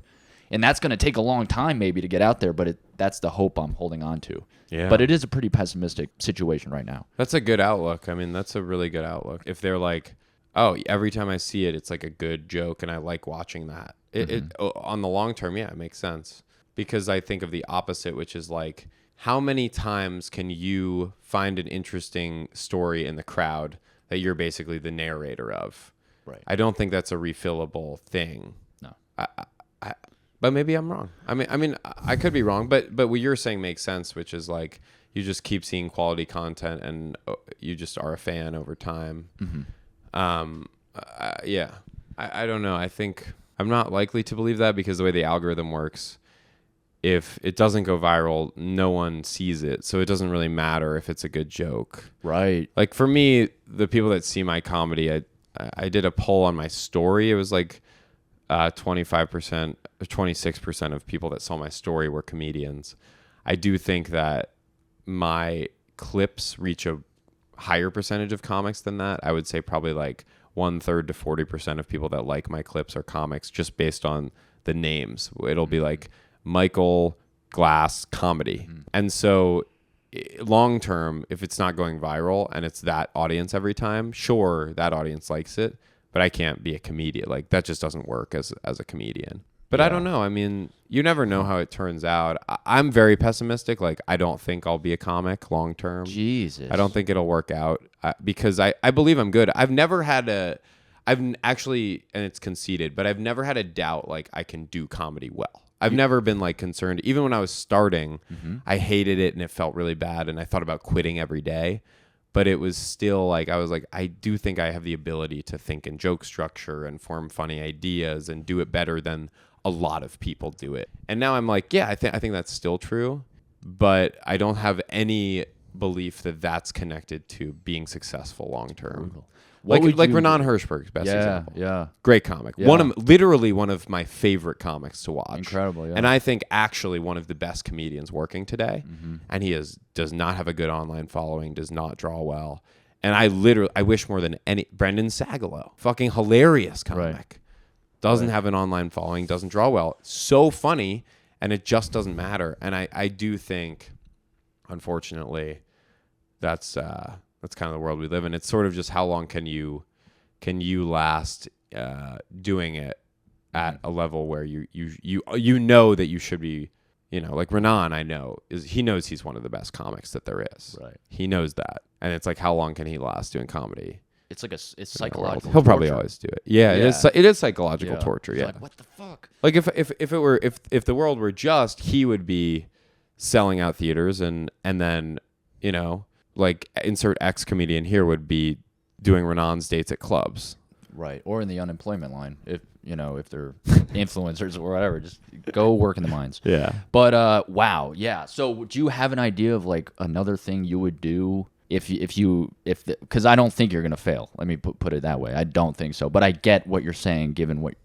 And that's going to take a long time maybe to get out there, but that's the hope I'm holding on to. Yeah. But it is a pretty pessimistic situation right now. That's a good outlook. I mean, that's a really good outlook. If they're like, oh, every time I see it, it's like a good joke and I like watching that. It on the long term, yeah, it makes sense. Because I think of the opposite, which is like, how many times can you find an interesting story in the crowd that you're basically the narrator of? Right. I don't think that's a refillable thing. No. But maybe I'm wrong. I mean, I could be wrong, but what you're saying makes sense, which is like you just keep seeing quality content and you just are a fan over time. Yeah. I don't know. I think I'm not likely to believe that because the way the algorithm works, if it doesn't go viral, no one sees it. So it doesn't really matter if it's a good joke. Right. Like for me, the people that see my comedy, I did a poll on my story. It was like 25% or 26% of people that saw my story were comedians. I do think that my clips reach a higher percentage of comics than that. I would say probably like 1/3 to 40% of people that like my clips are comics just based on the names. It'll be like Michael Glass comedy. And so long term, if it's not going viral and it's that audience every time, sure, that audience likes it, but I can't be a comedian. Like that just doesn't work as a comedian. But I don't know. I mean, you never know how it turns out. I'm very pessimistic. Like I don't think I'll be a comic long term. Jesus. I don't think it'll work out because I believe I'm good. I've actually, and it's conceited, but I've never had a doubt like I can do comedy well. I've never been like concerned. Even when I was starting, I hated it and it felt really bad. And I thought about quitting every day. But it was still like, I was like, I do think I have the ability to think in joke structure and form funny ideas and do it better than a lot of people do it. And now I'm like, yeah, I think that's still true. But I don't have any belief that that's connected to being successful long term. Like Renan Hirschberg's best example. Yeah. Great comic. Yeah. Literally one of my favorite comics to watch. Incredible, yeah. And I think actually one of the best comedians working today. And he does not have a good online following, does not draw well. And I wish more than any Brendan Sagalow, fucking hilarious comic. Right. Doesn't have an online following, doesn't draw well. So funny, and it just doesn't matter. And I do think, unfortunately, that's kind of the world we live in. It's sort of just how long can you last doing it at a level where you know that you should be, like Renan, he knows he's one of the best comics that there is. Right. He knows that. And it's like, how long can he last doing comedy? It's like it's psychological. He'll probably torture. always do it. Yeah, Yeah. It is psychological torture. It's Yeah. like, what the fuck? Like if the world were just, he would be selling out theaters and then, like insert X comedian here would be doing Renan's dates at clubs. Right. Or in the unemployment line. If they're influencers or whatever, just go work in the mines. Yeah. But wow, yeah. So do you have an idea of like another thing you would do because I don't think you're gonna fail. Let me put it that way. I don't think so. But I get what you're saying, given what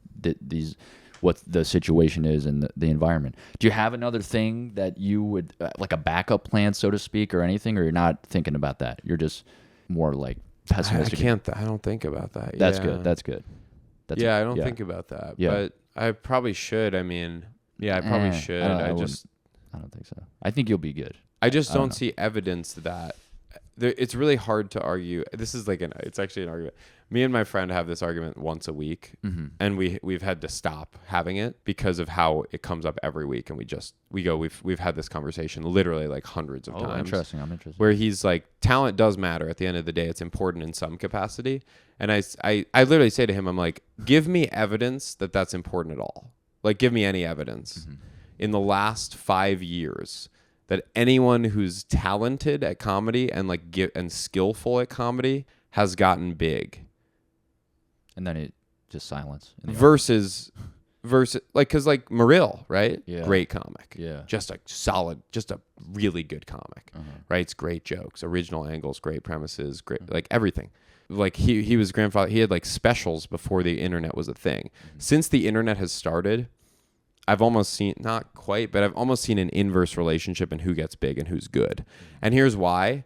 the situation is and the environment. Do you have another thing that you would like a backup plan, so to speak, or anything, or you're not thinking about that? You're just more like pessimistic. I don't think about that. That's yeah. good. That's good. I don't think about that. Yeah. But I probably should. I mean, yeah, I probably should. I don't think so. I think you'll be good. I just don't see evidence that it's really hard to argue. This is like it's actually an argument. Me and my friend have this argument once a week, and we've had to stop having it because of how it comes up every week, and we've had this conversation literally like hundreds of times. Interesting. I'm interested. Where he's like, talent does matter. At the end of the day, it's important in some capacity. And I literally say to him, I'm like, give me evidence that that's important at all. Like, give me any evidence in the last 5 years that anyone who's talented at comedy and and skillful at comedy has gotten big. And then it just silence. Versus like, cause like Morrill, right? Yeah. Great comic. Yeah. Just a really good comic, right? It's great jokes, original angles, great premises, great, like everything. Like he was grandfather. He had like specials before the internet was a thing. Since the internet has started, I've almost seen, not quite, but I've almost seen an inverse relationship in who gets big and who's good. And here's why.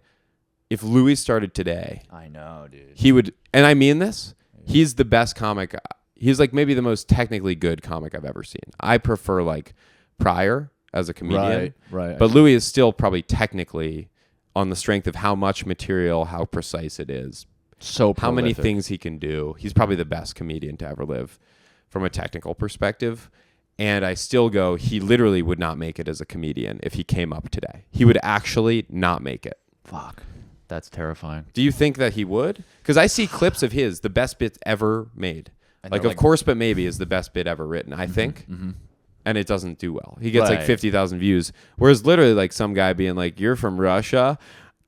If Louis started today, I know, dude. he would, and I mean this, he's the best comic. He's like maybe the most technically good comic I've ever seen. I prefer like Pryor as a comedian. Right. But Louis is still probably technically, on the strength of how much material, how precise it is, so how many prolific. things he can do. He's probably the best comedian to ever live from a technical perspective. And I still go, he literally would not make it as a comedian if he came up today. He would actually not make it. Fuck. That's terrifying. Do you think that he would? Because I see clips of his, the best bits ever made. And Like, they're of course, but maybe is the best bit ever written, I think. And it doesn't do well. He gets like Right. 50,000 views. Whereas literally like some guy being like, you're from Russia?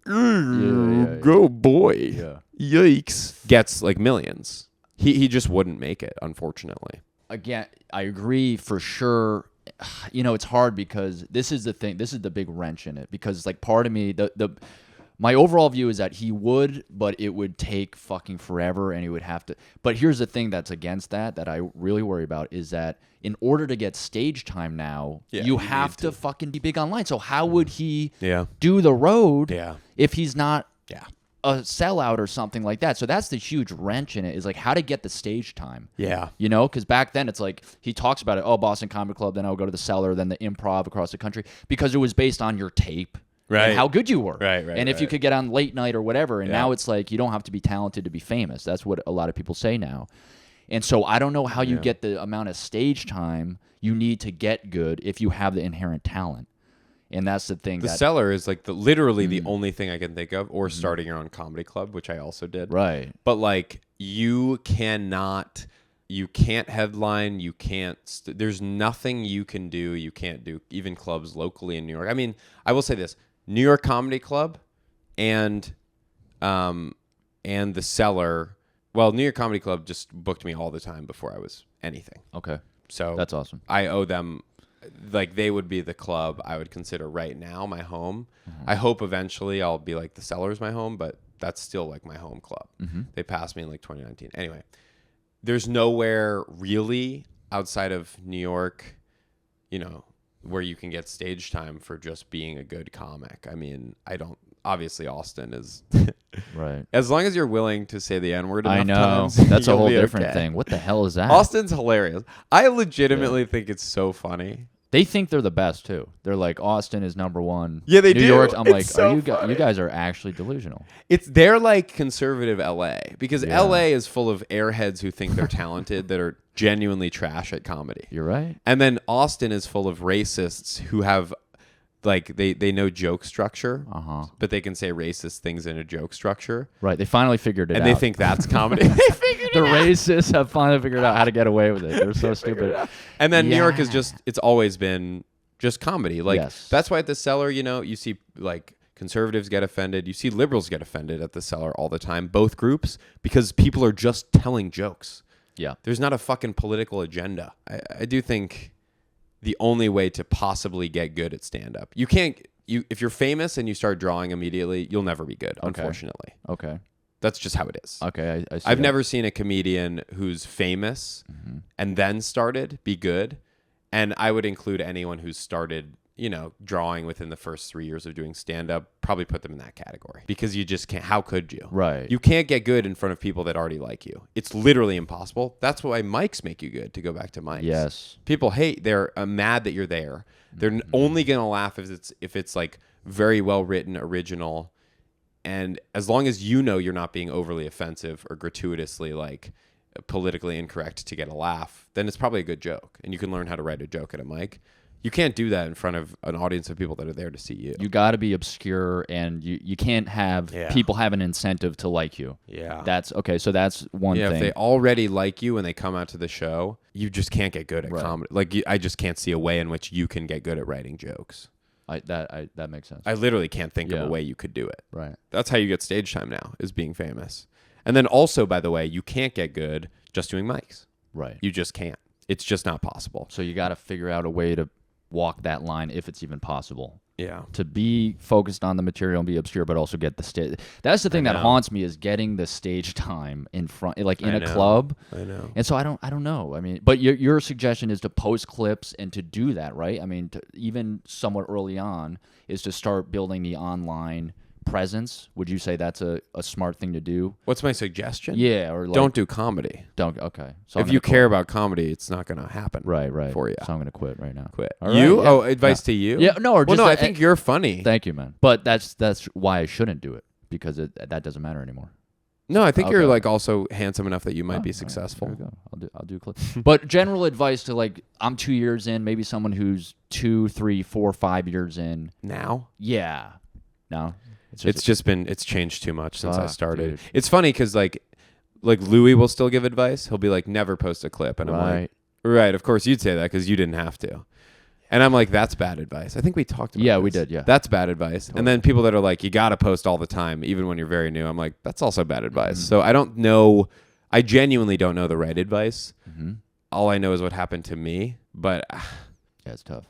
Go boy. Yeah. Yikes. Gets like millions. He just wouldn't make it, unfortunately. Again, I agree for sure. You know, it's hard because this is the thing. This is the big wrench in it because like part of me, my overall view is that he would, but it would take fucking forever and he would have to. But here's the thing that's against that I really worry about is that in order to get stage time now, you have to fucking be big online. So how would he do the road if he's not a sellout or something like that? So that's the huge wrench in it is like how to get the stage time. Yeah. You know, because back then it's like he talks about it. Oh, Boston Comedy Club, then I'll go to the Cellar, then the Improv across the country because it was based on your tape. Right. And how good you were. Right. And if you could get on late night or whatever. And now it's like you don't have to be talented to be famous. That's what a lot of people say now. And so I don't know how you get the amount of stage time you need to get good if you have the inherent talent. And that's the thing. The Cellar is like literally the only thing I can think of, or starting your own comedy club, which I also did. Right. But like you can't headline, you can't, there's nothing you can do. You can't do even clubs locally in New York. I mean, I will say this, New York Comedy Club and the Cellar. Well, New York Comedy Club just booked me all the time before I was anything. Okay. So that's awesome. I owe them, like they would be the club I would consider right now my home. I hope eventually I'll be like the Cellar's my home, but that's still like my home club. They passed me in like 2019. Anyway, there's nowhere really outside of New York, you know, where you can get stage time for just being a good comic. I mean, obviously Austin is right. As long as you're willing to say the N-word enough I know. times, That's a you'll whole be different okay. thing. What the hell is that? Austin's hilarious. I legitimately think it's so funny. They think they're the best too. They're like Austin is number one. Yeah, they New do. York. I'm It's like, so you funny. guys are actually delusional. They're like conservative LA because LA is full of airheads who think they're talented that are genuinely trash at comedy. You're right. And then Austin is full of racists who have like they know joke structure, but they can say racist things in a joke structure. Right. They finally figured it out. And they think that's comedy. The racists have finally figured out how to get away with it. They're so stupid. And then New York is it's always been just comedy. Like that's why at the Cellar, you know, you see like conservatives get offended. You see liberals get offended at the Cellar all the time, both groups, because people are just telling jokes. Yeah. There's not a fucking political agenda. I do think the only way to possibly get good at stand-up, if you're famous and you start drawing immediately, you'll never be good, unfortunately. Okay. That's just how it is. Okay. I see I've that. never seen a comedian who's famous and then started be good. And I would include anyone who's started, you know, drawing within the first 3 years of doing stand-up, probably put them in that category. Because you just can't, how could you? Right. You can't get good in front of people that already like you. It's literally impossible. That's why mics make you good, to go back to mics. Yes. People hate, they're mad that you're there. They're only going to laugh if it's like very well written, original. And as long as you know you're not being overly offensive or gratuitously like politically incorrect to get a laugh, then it's probably a good joke. And you can learn how to write a joke at a mic. You can't do that in front of an audience of people that are there to see you. You got to be obscure, and you can't have people have an incentive to like you. Yeah. That's okay. So that's one thing. If they already like you and they come out to the show, you just can't get good at comedy. Like I just can't see a way in which you can get good at writing jokes. That makes sense. I literally can't think of a way you could do it. Right. That's how you get stage time now, is being famous. And then also, by the way, you can't get good just doing mics. Right. You just can't. It's just not possible. So you got to figure out a way to walk that line if it's even possible. Yeah. To be focused on the material and be obscure, but also get the stage. That's the thing that haunts me, is getting the stage time in front, like in a club. I know. And so I don't know. I mean, but your suggestion is to post clips and to do that, right? I mean, even somewhat early on is to start building the online presence. Would you say that's a smart thing to do? What's my suggestion? Yeah, or like, don't do comedy. Okay. So if you care about comedy, it's not going to happen. Right. For you. So I'm going to quit right now. Quit. All You? right, yeah. Oh, advice to you? Yeah. No. Or Well, just no, I think you're funny. Thank you, man. But that's why I shouldn't do it, because that doesn't matter anymore. No, I think Okay. you're like also handsome enough that you might be All right, successful. there we go. I'll do clip. But general advice to like, I'm 2 years in, maybe someone who's 2, 3, 4, 5 years in. Now? Yeah. No. It's changed too much since I Fuck, started. dude. It's funny because like Louis will still give advice. He'll be like, never post a clip. And I'm like, right, of course you'd say that because you didn't have to. And I'm like, that's bad advice. I think we talked about Yeah, this. we did, yeah. That's bad advice. Totally. And then people that are like, you got to post all the time, even when you're very new. I'm like, that's also bad advice. So I don't know. I genuinely don't know the right advice. Mm-hmm. All I know is what happened to me. But yeah, it's tough.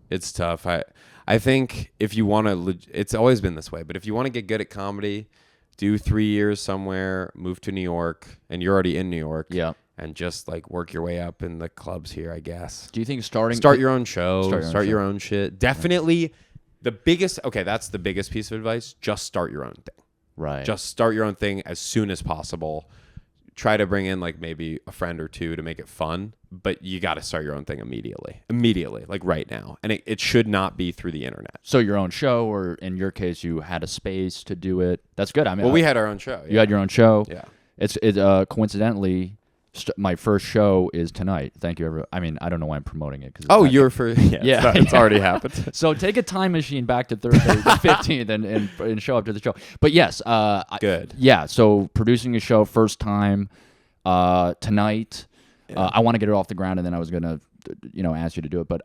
It's tough. I think if you want to, it's always been this way, but if you want to get good at comedy, do 3 years somewhere, move to New York, and you're already in New York. Yeah. And just like work your way up in the clubs here, I guess. Do you think start your own show, start your own shit? Definitely the biggest, okay, that's the biggest piece of advice. Just start your own thing. Right. Just start your own thing as soon as possible. Try to bring in like maybe a friend or two to make it fun, but you got to start your own thing immediately, like right now. And it should not be through the internet. So your own show, or in your case, you had a space to do it. That's good. I mean, well, we had our own show. You had your own show. Yeah. It's coincidentally, my first show is tonight. Thank you, everyone. I mean, I don't know why I'm promoting it. You're for yeah. It's already happened. So take a time machine back to Thursday the 15th and show up to the show. But yes, good. Yeah. So producing a show first time tonight. Yeah. I want to get it off the ground, and then I was gonna, ask you to do it. But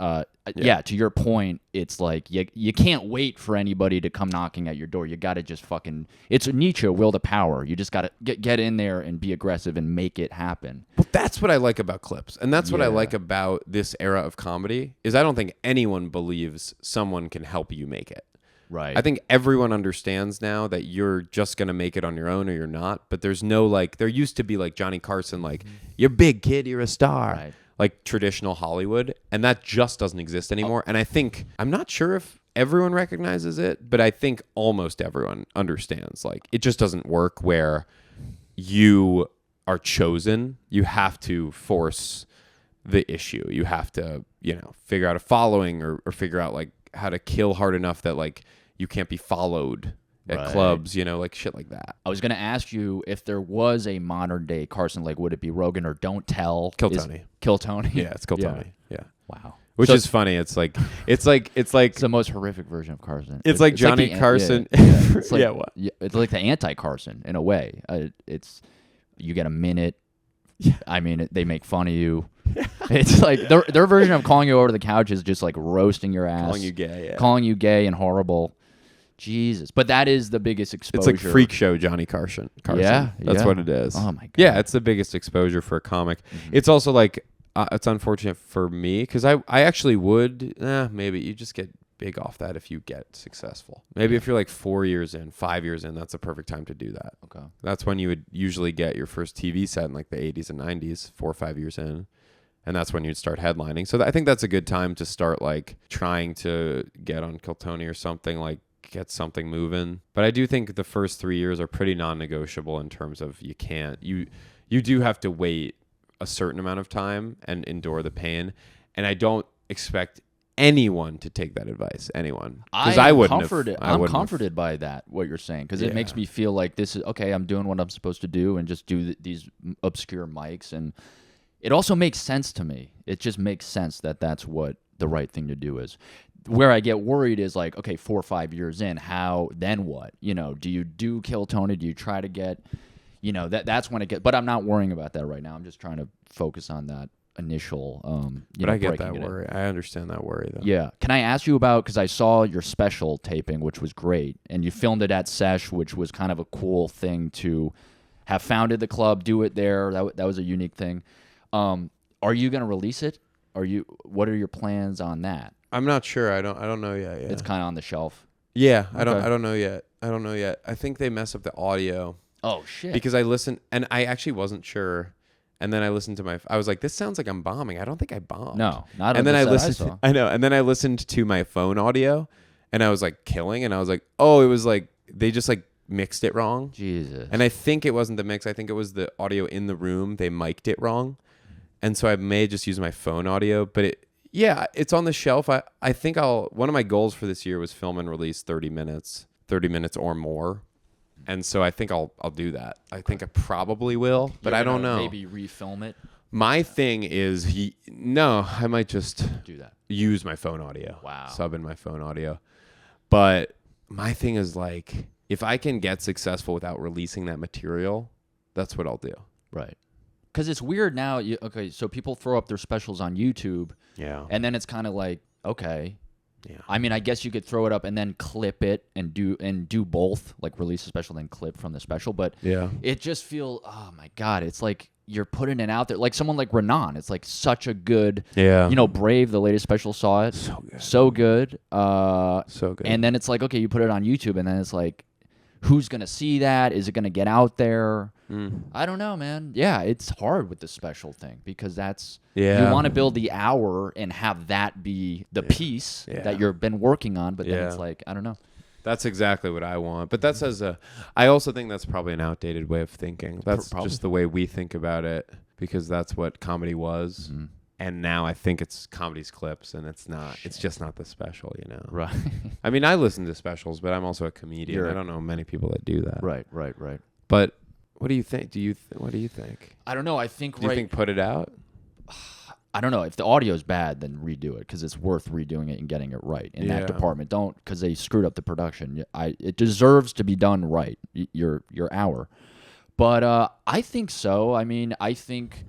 yeah, to your point, it's like you can't wait for anybody to come knocking at your door. You got to just fucking. It's Nietzsche, will to power. You just got to get in there and be aggressive and make it happen. Well, that's what I like about clips, and that's what I like about this era of comedy. Is I don't think anyone believes someone can help you make it. Right. I think everyone understands now that you're just going to make it on your own or you're not. But there's no like, there used to be like Johnny Carson, like, you're big, kid, you're a star. Right. Like traditional Hollywood. And that just doesn't exist anymore. And I think, I'm not sure if everyone recognizes it, but I think almost everyone understands. Like, it just doesn't work where you are chosen. You have to force the issue. You have to, figure out a following or figure out like how to kill hard enough that like you can't be followed at clubs, like shit like that. I was going to ask you if there was a modern day Carson, like would it be Rogan or Don't Tell? Kill Tony. Kill Tony? Yeah, it's Kill Tony. Yeah. Wow. Which is funny. It's like it's the most horrific version of Carson. It's like Johnny Carson. It's like, what? It's like the anti-Carson in a way. It's you get a minute. I mean, they make fun of you. It's like their version of calling you over to the couch is just like roasting your ass, calling you gay and horrible. Jesus, but that is the biggest exposure. It's like freak show Johnny Carson. Yeah, that's what it is. Oh my god. Yeah, it's the biggest exposure for a comic. Mm-hmm. It's also like it's unfortunate for me because I actually would maybe you just get big off that if you get successful. Maybe if you're like 4 years in, 5 years in, that's a perfect time to do that. Okay, that's when you would usually get your first TV set in like the 80s and 90s, 4 or 5 years in. And that's when you'd start headlining. So I think that's a good time to start like trying to get on Kill Tony or something, like get something moving. But I do think the first 3 years are pretty non-negotiable in terms of you do have to wait a certain amount of time and endure the pain. And I don't expect anyone to take that advice. Anyone. Because I wouldn't have. I'm comforted by that, what you're saying, because it makes me feel like this is, okay, I'm doing what I'm supposed to do and just do these obscure mics. And it also makes sense to me. It just makes sense that that's what the right thing to do is. Where I get worried is like, okay, 4 or 5 years in, how, then what? Do you do Kill Tony? Do you try to get, that's when it gets, but I'm not worrying about that right now. I'm just trying to focus on that initial, but I get that worry. I understand that worry though. Yeah. Can I ask you about, because I saw your special taping, which was great, and you filmed it at Sesh, which was kind of a cool thing to have founded the club, do it there. That was a unique thing. Are you going to release it? What are your plans on that? I'm not sure. I don't know yet. Yeah. It's kind of on the shelf. Yeah, okay. I don't know yet. I think they mess up the audio. Oh shit. Because I listened and I actually wasn't sure. And then I listened to I was like, this sounds like I'm bombing. I don't think I bombed. No, not. And then I listened. I know. And then I listened to my phone audio, and I was like killing. And I was like, oh, it was like they just like mixed it wrong. Jesus. And I think it wasn't the mix. I think it was the audio in the room. They mic'd it wrong. And so I may just use my phone audio, but it's on the shelf. I think one of my goals for this year was film and release 30 minutes or more. And so I think I'll do that. I think I probably will, but I don't know. Maybe refilm it. My thing is I might just Do that. use my phone audio. Wow. Sub in my phone audio. But my thing is like, if I can get successful without releasing that material, that's what I'll do. Right. Because it's weird now. So people throw up their specials on YouTube. Yeah. And then it's kind of like, okay. Yeah. I mean, I guess you could throw it up and then clip it and do both, like release a special, then clip from the special. But yeah, it just feels, oh my God, it's like you're putting it out there. Like someone like Renan, it's like such a good, Brave, the latest special, saw it. So good. So good. So good. And then it's like, okay, you put it on YouTube and then it's like, who's going to see that? Is it going to get out there? I don't know, man. Yeah, it's hard with the special thing because you want to build the hour and have that be the piece that you've been working on, but then it's like, I don't know. That's exactly what I want. But that's I also think that's probably an outdated way of thinking. That's just the way we think about it because that's what comedy was. Mm-hmm. And now I think it's comedy's clips, and it's not. Shit. It's just not the special, Right. I mean, I listen to specials, but I'm also a comedian. I don't know many people that do that. Right. But what do you think? What do you think? I don't know. I think Do you think put it out? I don't know. If the audio's bad, then redo it because it's worth redoing it and getting it right in that department. Don't because they screwed up the production. It deserves to be done right. Your hour, but I think so. I mean, I think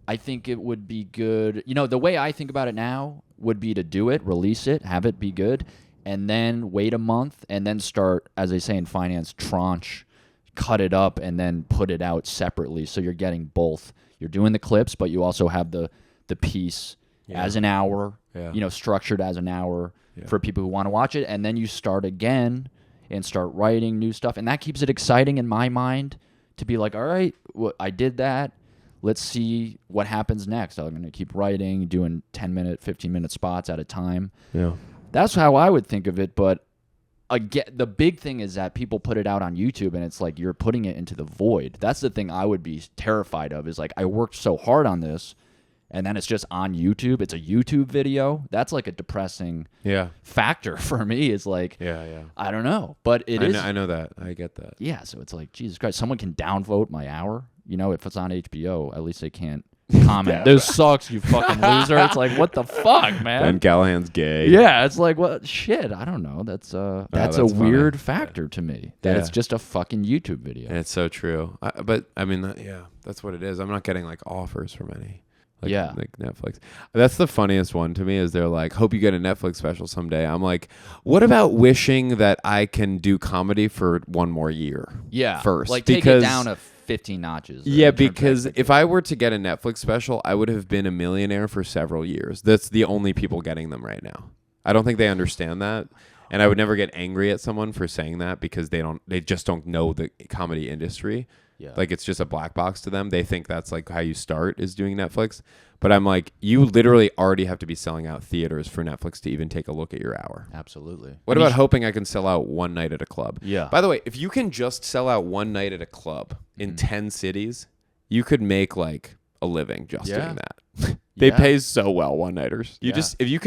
it would be good. The way I think about it now would be to do it, release it, have it be good, and then wait a month, and then start, as they say in finance, tranche, cut it up, and then put it out separately. So you're getting both. You're doing the clips, but you also have the piece as an hour, structured as an hour for people who want to watch it, and then you start again and start writing new stuff, and that keeps it exciting in my mind to be like, all right, I did that. Let's see what happens next. I'm going to keep writing, doing 10-minute, 15-minute spots at a time. Yeah. That's how I would think of it. But again, the big thing is that people put it out on YouTube and it's like you're putting it into the void. That's the thing I would be terrified of is like I worked so hard on this and then it's just on YouTube. It's a YouTube video. That's like a depressing factor for me is like, I don't know. But I know that. I get that. Yeah. So it's like, Jesus Christ, someone can downvote my hour. If it's on HBO, at least they can't comment. This sucks, you fucking loser. It's like, what the fuck, man? Ben Callahan's gay. Yeah, it's like, what shit? I don't know. That's a weird factor to me. That it's just a fucking YouTube video. And it's so true. But I mean, that's what it is. I'm not getting like offers from any. Like Netflix. That's the funniest one to me is they're like, hope you get a Netflix special someday. I'm like, what about wishing that I can do comedy for one more year? Yeah. First. Like take it down to 15 notches. Yeah, because if I were to get a Netflix special, I would have been a millionaire for several years. That's the only people getting them right now. I don't think they understand that. And I would never get angry at someone for saying that because they just don't know the comedy industry. Yeah. Like it's just a black box to them. They think that's like how you start is doing Netflix. But I'm like, you literally already have to be selling out theaters for Netflix to even take a look at your hour. Absolutely. What about hoping I can sell out one night at a club? Yeah. By the way, if you can just sell out one night at a club in 10 cities, you could make like a living just doing that. They pay so well one-nighters. If you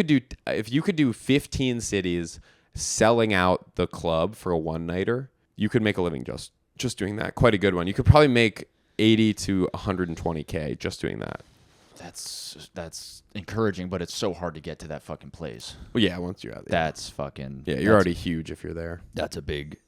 could do 15 cities selling out the club for a one-nighter, you could make a living just doing that. Quite a good one. You could probably make 80 to 120K just doing that. That's encouraging, but it's so hard to get to that fucking place. Well, yeah, once you're out there. That's fucking... Yeah, you're already huge if you're there. That's a big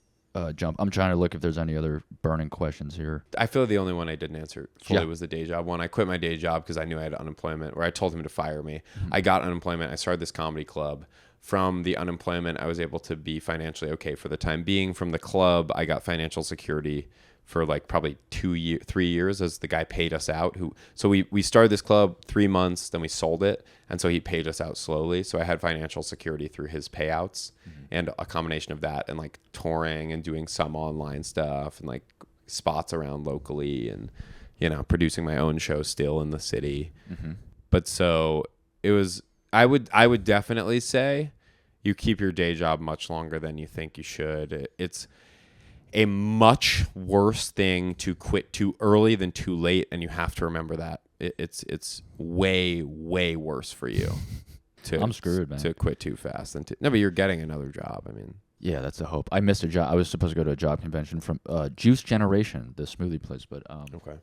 jump. I'm trying to look if there's any other burning questions here. I feel the only one I didn't answer fully was the day job one. I quit my day job because I knew I had unemployment, or I told him to fire me. Mm-hmm. I got unemployment. I started this comedy club. From the unemployment, I was able to be financially okay for the time being. From the club, I got financial security for like probably 3 years as the guy paid us out. So we started this club 3 months, then we sold it. And so he paid us out slowly. So I had financial security through his payouts and a combination of that and like touring and doing some online stuff and like spots around locally and, producing my own show still in the city. Mm-hmm. But so it was, I would definitely say you keep your day job much longer than you think you should. It's a much worse thing to quit too early than too late, and you have to remember that. It's way, worse for you. I'm screwed, man. To quit too fast. No, but you're getting another job. I mean, Yeah, that's the hope. I missed a job. I was supposed to go to a job convention from Juice Generation, the smoothie place, but Okay.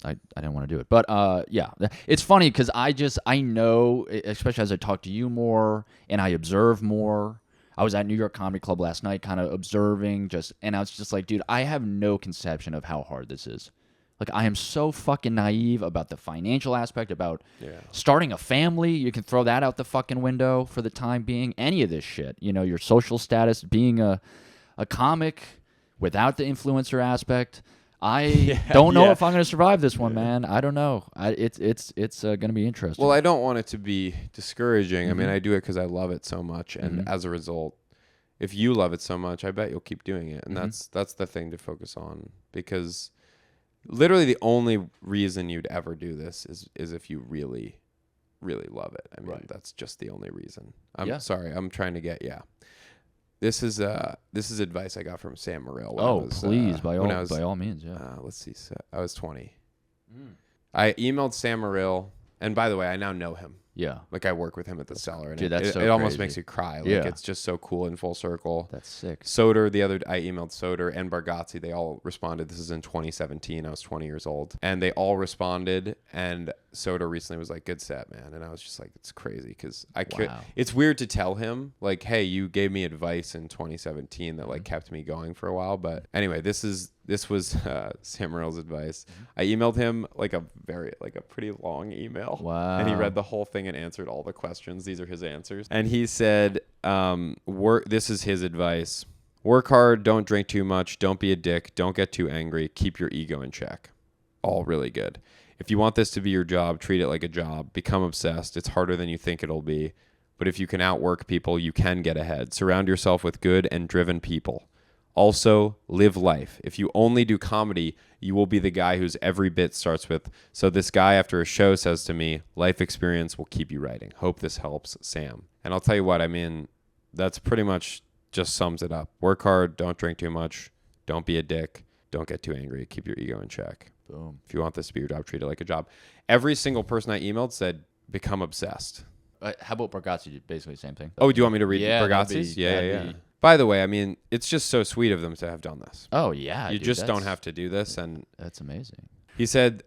I didn't want to do it. But yeah, it's funny because I know, especially as I talk to you more and I observe more. I was at New York Comedy Club last night, kind of observing, and I was just like, dude, I have no conception of how hard this is. Like, I am so fucking naive about the financial aspect, about starting a family. You can throw that out the fucking window for the time being. Any of this shit, your social status, being a comic without the influencer aspect. I don't know if I'm going to survive this one, man. I don't know. It's going to be interesting. Well, I don't want it to be discouraging. I mean, I do it because I love it so much, and as a result, if you love it so much, I bet you'll keep doing it, and that's the thing to focus on, because literally the only reason you'd ever do this is if you really, really love it. I mean, that's just the only reason. I'm sorry. I'm trying to get This is advice I got from Sam Morril. Please, by all means, yeah. Let's see. So I was 20. I emailed Sam Morril, and by the way, I now know him. Yeah. Like, I work with him at the Cellar, and dude, it almost makes you cry. Like, it's just so cool in full circle. That's sick. Soder, I emailed Soder and Bargatze. They all responded. This is in 2017. I was 20 years old. And they all responded. And Soder recently was like, good set, man. And I was just like, it's crazy because it's weird to tell him, like, hey, you gave me advice in 2017 that, like, kept me going for a while. But anyway, this was Sam Morril's advice. I emailed him like a pretty long email. Wow. And he read the whole thing and answered all the questions. These are his answers. And he said, this is his advice. Work hard, don't drink too much, don't be a dick, don't get too angry, keep your ego in check. All really good. If you want this to be your job, treat it like a job. Become obsessed. It's harder than you think it'll be. But if you can outwork people, you can get ahead. Surround yourself with good and driven people. Also, live life. If you only do comedy, you will be the guy whose every bit starts with, so this guy after a show says to me, life experience will keep you writing. Hope this helps, Sam. And I'll tell you what, I mean, that's pretty much just sums it up. Work hard, don't drink too much, don't be a dick, don't get too angry, keep your ego in check. Boom. If you want this to be your job, treat it like a job. Every single person I emailed said, become obsessed. How about Bargatze? Basically the same thing. Oh, do you want me to read Yeah, Bargatze's? Yeah. By the way, I mean, it's just so sweet of them to have done this. Oh, yeah. You just don't have to do this. And that's amazing. he said,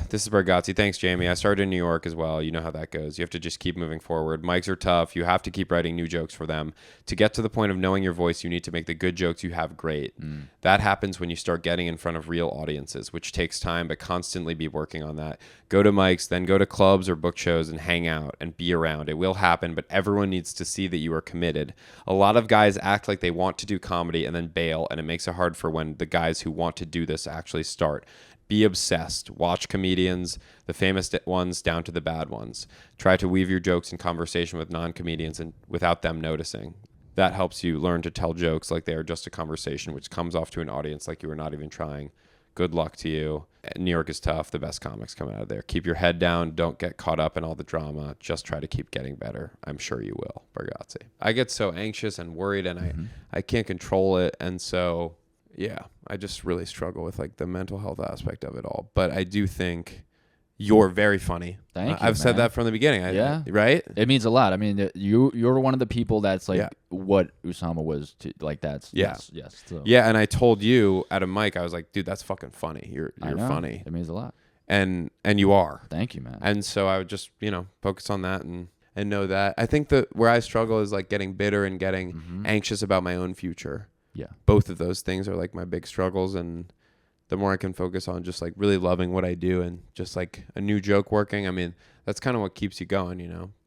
this is Bargatze. Thanks, Jamie. I started in New York as well. You know how that goes. You have to just keep moving forward. Mics are tough. You have to keep writing new jokes for them. To get to the point of knowing your voice, you need to make the good jokes you have great. That happens when you start getting in front of real audiences, which takes time, but constantly be working on that. Go to mics, then go to clubs or book shows and hang out and be around. It will happen, but everyone needs to see that you are committed. A lot of guys act like they want to do comedy and then bail, and it makes it hard for when the guys who want to do this actually start. Be obsessed. Watch comedians, the famous ones down to the bad ones. Try to weave your jokes in conversation with non-comedians and without them noticing. That helps you learn to tell jokes like they are just a conversation, which comes off to an audience like you were not even trying. Good luck to you. New York is tough. The best comics come out of there. Keep your head down. Don't get caught up in all the drama. Just try to keep getting better. I'm sure you will, Bargatze. I get so anxious and worried, and I can't control it, and so... yeah, I just really struggle with like the mental health aspect of it all. But I do think you're very funny. Thank you. I've said that from the beginning. Right? It means a lot. I mean, you're one of the people that's like what Usama was to, like. That's yes. So. Yeah, and I told you at a mic, I was like, dude, that's fucking funny. You're funny. It means a lot. And you are. Thank you, man. And so I would just focus on that and know that. I think that where I struggle is like getting bitter and getting anxious about my own future. Yeah. Both of those things are like my big struggles, and the more I can focus on just like really loving what I do and just like a new joke working, I mean, that's kind of what keeps you going,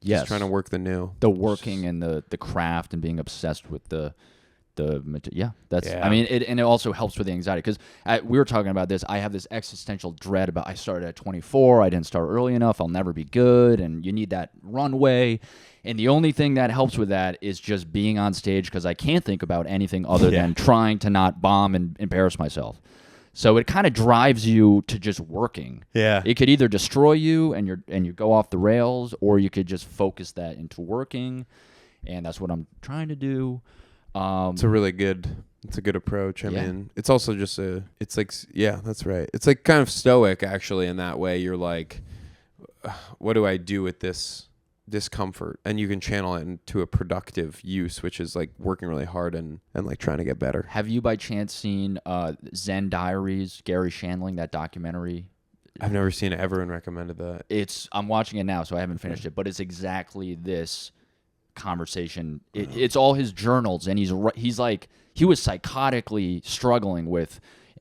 Yes. Just trying to work the new. The working and the craft and being obsessed with the material. I mean, it also helps with the anxiety, because we were talking about this. I have this existential dread about I started at 24. I didn't start early enough. I'll never be good. And you need that runway. And the only thing that helps with that is just being on stage, because I can't think about anything other than trying to not bomb and embarrass myself. So it kind of drives you to just working. Yeah. It could either destroy you and you go off the rails, or you could just focus that into working. And that's what I'm trying to do. It's a good approach. I mean, it's also just it's like, that's right. It's like kind of stoic actually in that way. You're like, what do I do with this discomfort, and you can channel it into a productive use, which is like working really hard and like trying to get better. Have you by chance seen Zen Diaries, Gary Shandling, that documentary? I've never seen it. Everyone recommended that. I'm watching it now, so I haven't finished it, but it's exactly this conversation. It's all his journals, and he's like, he was psychotically struggling with,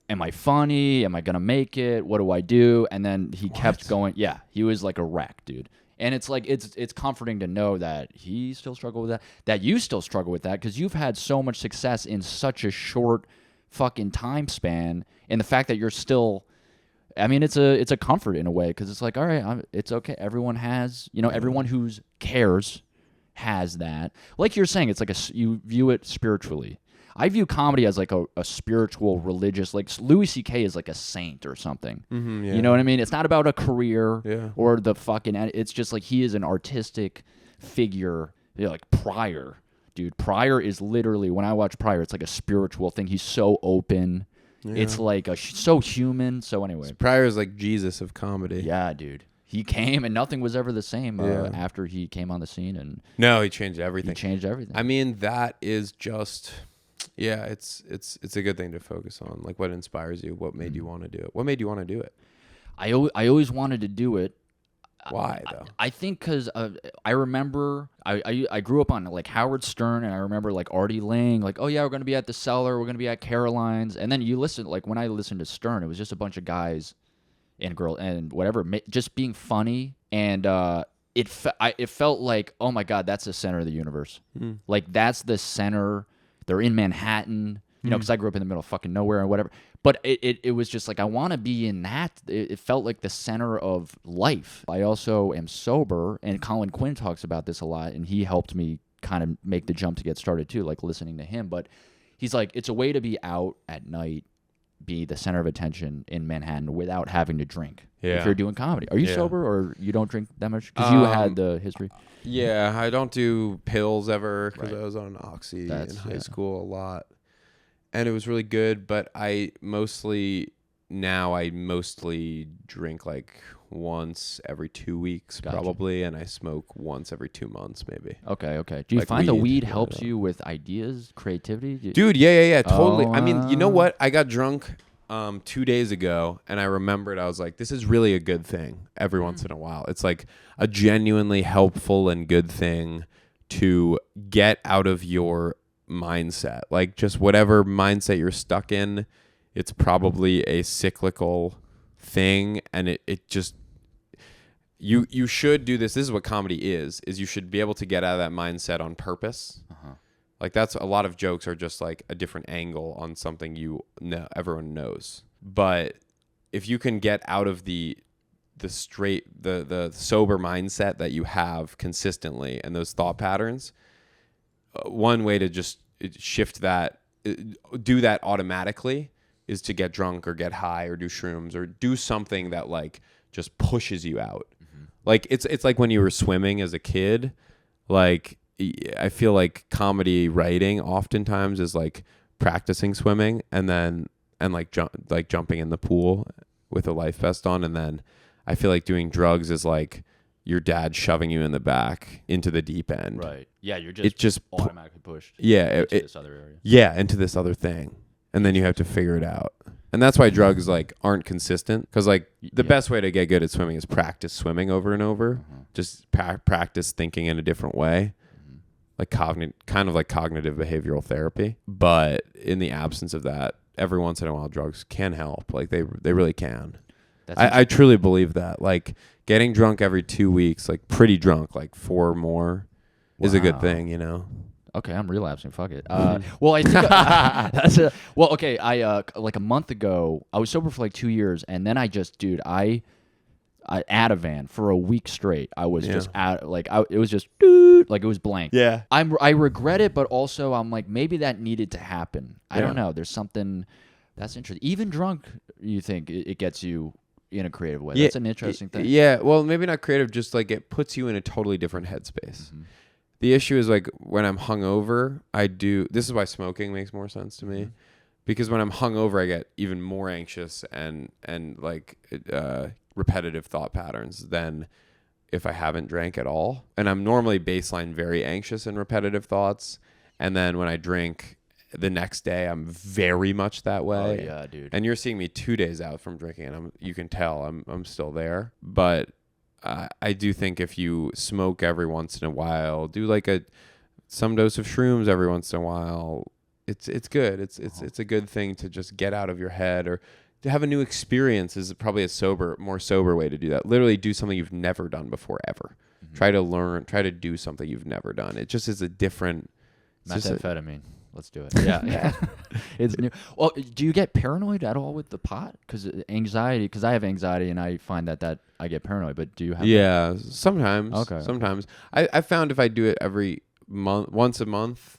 am I funny? Am I gonna make it? What do I do? And then he kept going. Yeah, he was like a wreck, dude. And it's like it's comforting to know that he still struggled with that, that you still struggle with that, because you've had so much success in such a short fucking time span, and the fact that you're still, I mean, it's a comfort in a way, because it's like, all right, it's okay. Everyone has, everyone who cares has that. Like you're saying, it's like you view it spiritually. I view comedy as like a spiritual, religious, like Louis C.K. is like a saint or something. Yeah. You know what I mean? It's not about a career or the fucking, it's just like he is an artistic figure. Like Pryor, dude. Pryor is literally, when I watch Pryor, it's like a spiritual thing. He's so open. Yeah. It's like so human. So anyway. Pryor is like Jesus of comedy. Yeah, dude. He came and nothing was ever the same after he came on the scene. And no, he changed everything. I mean, that is just... Yeah, it's a good thing to focus on. Like, what inspires you? What made you want to do it? What made you want to do it? I always wanted to do it. Why though? I think because I remember I grew up on like Howard Stern, and I remember like Artie Lang, like, oh yeah, we're gonna be at the Cellar, we're gonna be at Caroline's, and then you listen, like when I listened to Stern, it was just a bunch of guys and girl and whatever, just being funny, and it felt like, oh my God, that's the center of the universe. Like that's the center. They're in Manhattan, because I grew up in the middle of fucking nowhere or whatever. But it was just like, I want to be in that. It felt like the center of life. I also am sober, and Colin Quinn talks about this a lot, and he helped me kind of make the jump to get started too, like listening to him. But he's like, it's a way to be out at night, be the center of attention in Manhattan without having to drink. Yeah. If you're doing comedy. Are you sober, or you don't drink that much? Because you had the history. Yeah, I don't do pills ever, because I was on Oxy in high school a lot. And it was really good, but I mostly drink like once every 2 weeks, probably, and I smoke once every 2 months, maybe. Okay. Do you like find the weed helps you with ideas, creativity? Dude, yeah, totally. Oh, I mean, you know what? I got drunk 2 days ago, and I remembered, I was like, this is really a good thing every once in a while. It's like a genuinely helpful and good thing to get out of your mindset. Like, just whatever mindset you're stuck in, it's probably a cyclical thing, and it just, you should do this. This is what comedy is you should be able to get out of that mindset on purpose. Like, that's a lot of jokes are just like a different angle on something everyone knows. But if you can get out of the sober mindset that you have consistently and those thought patterns, one way to just shift that, do that automatically, is to get drunk or get high or do shrooms or do something that like just pushes you out. Like it's like when you were swimming as a kid, like, I feel like comedy writing oftentimes is like practicing swimming and jumping in the pool with a life vest on, and then I feel like doing drugs is like your dad shoving you in the back into the deep end. Right. Yeah, you're just automatically pushed. Yeah, into this other area. Yeah, into this other thing, and then you have to figure it out. And that's why drugs like aren't consistent, because like the best way to get good at swimming is practice swimming over and over. Just practice thinking in a different way. Like kind of like cognitive behavioral therapy. But in the absence of that, every once in a while drugs can help. Like they really can. I truly believe that. Like getting drunk every 2 weeks, like pretty drunk, like 4 or more, is a good thing, Okay, I'm relapsing. Fuck it. Well, I think okay. I like a month ago, I was sober for like 2 years, and then I Ativan for a week straight. I was just it was just like it was blank. Yeah. I regret it, but also I'm like, maybe that needed to happen. I don't know. There's something that's interesting. Even drunk, you think it gets you in a creative way. That's an interesting thing. Yeah. Well, maybe not creative, just like it puts you in a totally different headspace. The issue is like when I'm hungover, this is why smoking makes more sense to me. Because when I'm hungover, I get even more anxious and like repetitive thought patterns than if I haven't drank at all. And I'm normally baseline very anxious and repetitive thoughts. And then when I drink the next day, I'm very much that way. Oh, yeah, dude. And you're seeing me 2 days out from drinking, and you can tell I'm still there. But I do think if you smoke every once in a while, do like some dose of shrooms every once in a while, it's good. It's a good thing to just get out of your head, or to have a new experience is probably a more sober way to do that. Literally do something you've never done before ever. Try to do something you've never done. It just is a different Methamphetamine. Let's do it. Yeah. It's new. Well, do you get paranoid at all with the pot? Because anxiety, because I have anxiety and I find that I get paranoid, but do you have Yeah, sometimes. Okay. Sometimes. I found if I do it every month, once a month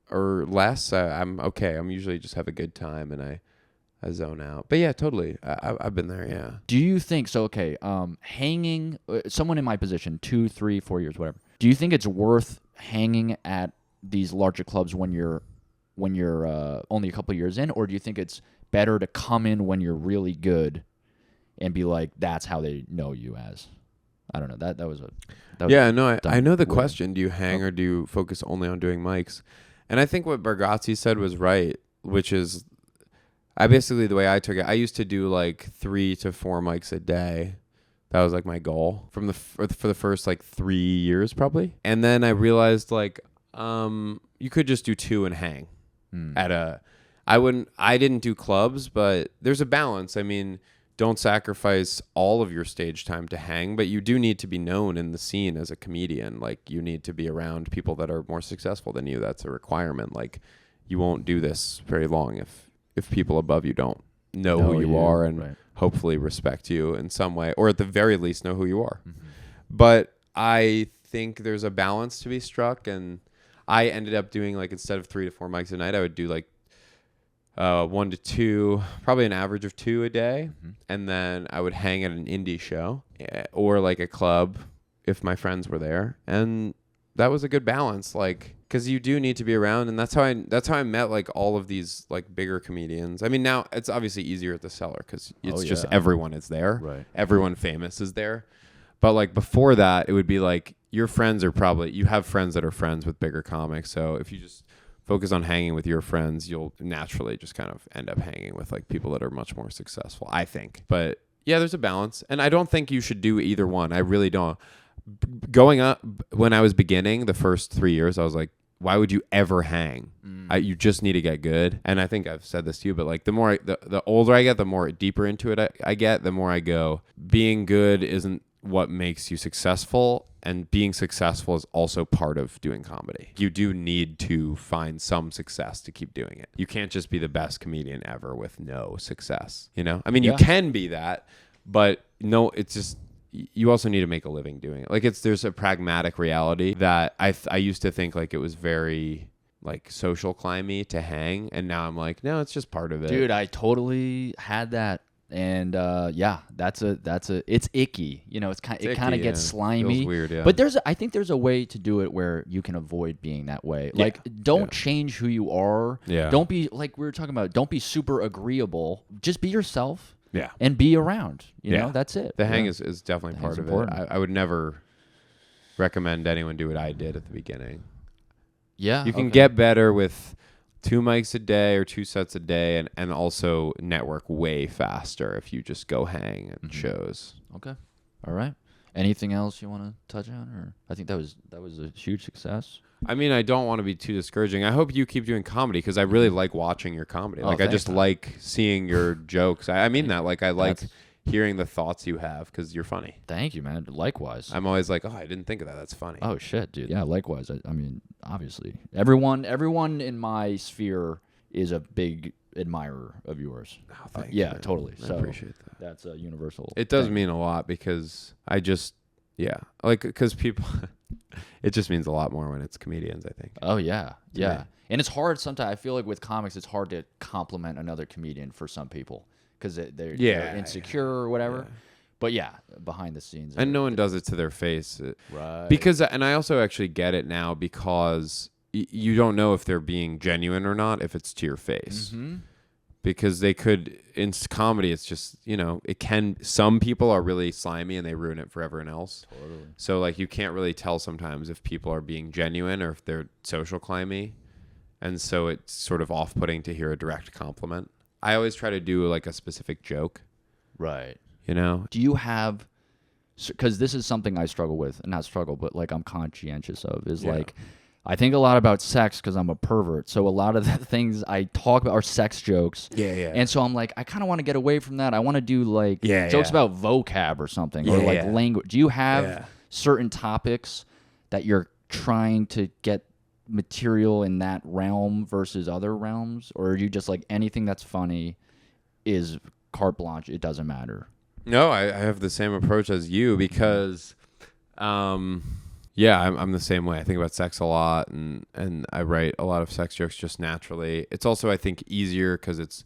or less, I'm okay. I'm usually just have a good time and I zone out. But yeah, totally. I've been there, yeah. Do you think, so okay, hanging, someone in my position, 2, 3, 4 years, whatever, do you think it's worth hanging at these larger clubs when you're only a couple years in, or do you think it's better to come in when you're really good and be like, that's how they know you as? I don't know. That was yeah, no, I know the question. Do you hang or do you focus only on doing mics? And I think what Bargatze said was right, which is the way I took it, I used to do like 3 to 4 mics a day. That was like my goal for the first like 3 years probably. And then I realized like, you could just do 2 and hang I didn't do clubs, but there's a balance. I mean, don't sacrifice all of your stage time to hang, but you do need to be known in the scene as a comedian. Like you need to be around people that are more successful than you. That's a requirement. Like you won't do this very long if people above you don't know who you are and hopefully respect you in some way, or at the very least know who you are. But I think there's a balance to be struck, and I ended up doing like, instead of 3 to 4 mics a night, I would do like 1 to 2, probably an average of 2 a day. And then I would hang at an indie show or like a club if my friends were there. And that was a good balance. Like, cause you do need to be around. And that's how I met like all of these like bigger comedians. I mean, now it's obviously easier at the Cellar cause it's just everyone is there. Right. Everyone famous is there. But like before that, it would be like your friends are probably, you have friends that are friends with bigger comics. So if you just focus on hanging with your friends, you'll naturally just kind of end up hanging with like people that are much more successful, I think. But yeah, there's a balance. And I don't think you should do either one. I really don't. Going up, when I was beginning, the first 3 years, I was like, why would you ever hang? You just need to get good. And I think I've said this to you, but like the older I get, the more deeper into it I get, the more I go, being good isn't what makes you successful, and being successful is also part of doing comedy. You do need to find some success to keep doing it. You can't just be the best comedian ever with no success, you know? I mean, you can be that, but no, it's just, you also need to make a living doing it. Like there's a pragmatic reality that I used to think like it was very like social climby to hang, and now I'm like, no, it's just part of it. Dude, I totally had that. And it's icky, you know. It kind of gets slimy. Feels weird, yeah. But I think there's a way to do it where you can avoid being that way. Yeah. Like, don't change who you are. Yeah. Don't be like we were talking about. Don't be super agreeable. Just be yourself. Yeah. And be around. You know, that's it. The hang is definitely part of important. it. I would never recommend anyone do what I did at the beginning. Yeah. You can get better with 2 mics a day or 2 sets a day, and also network way faster if you just go hang at shows. Okay. All right. Anything else you want to touch on? Or I think that was a huge success. I mean, I don't want to be too discouraging. I hope you keep doing comedy because I really like watching your comedy. Like, I just like seeing your jokes. I mean that. Like, I like hearing the thoughts you have because you're funny. Thank you, man. Likewise. I'm always like, oh, I didn't think of that. That's funny. Oh, shit, dude. Yeah, likewise. I mean, obviously. Everyone in my sphere is a big admirer of yours. Oh, thanks, yeah, man. totally. I So appreciate that. That's a universal It does thing. mean a lot because because people, it just means a lot more when it's comedians, I think. Oh, yeah. Yeah. me. And it's hard sometimes. I feel like with comics, it's hard to compliment another comedian for some people because they're insecure or whatever. Yeah. But yeah, behind the scenes. And no one does it to their face. Right. Because, and I also actually get it now because you don't know if they're being genuine or not if it's to your face. because they could in comedy. It's just it can. Some people are really slimy and they ruin it for everyone else. Totally. So like you can't really tell sometimes if people are being genuine or if they're social climby, and so it's sort of off-putting to hear a direct compliment. I always try to do like a specific joke. Right. Do you have, because this is something I struggle with, not struggle, but like I'm conscientious of, is like, I think a lot about sex because I'm a pervert. So a lot of the things I talk about are sex jokes. Yeah. And so I'm like, I kind of want to get away from that. I want to do like jokes about vocab or something, or like language. Do you have certain topics that you're trying to get material in that realm versus other realms? Or are you just like anything that's funny is carte blanche, it doesn't matter? No, I have the same approach as you because I'm the same way. I think about sex a lot and I write a lot of sex jokes just naturally. It's also, I think, easier because it's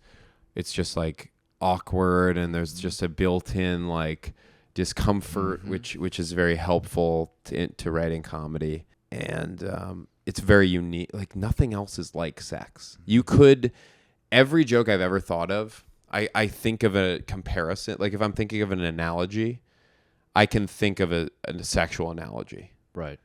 just like awkward and there's just a built-in like discomfort which is very helpful to writing comedy. And it's very unique. Like nothing else is like sex. Every joke I've ever thought of, I think of a comparison. Like if I'm thinking of an analogy, I can think of a sexual analogy. Right.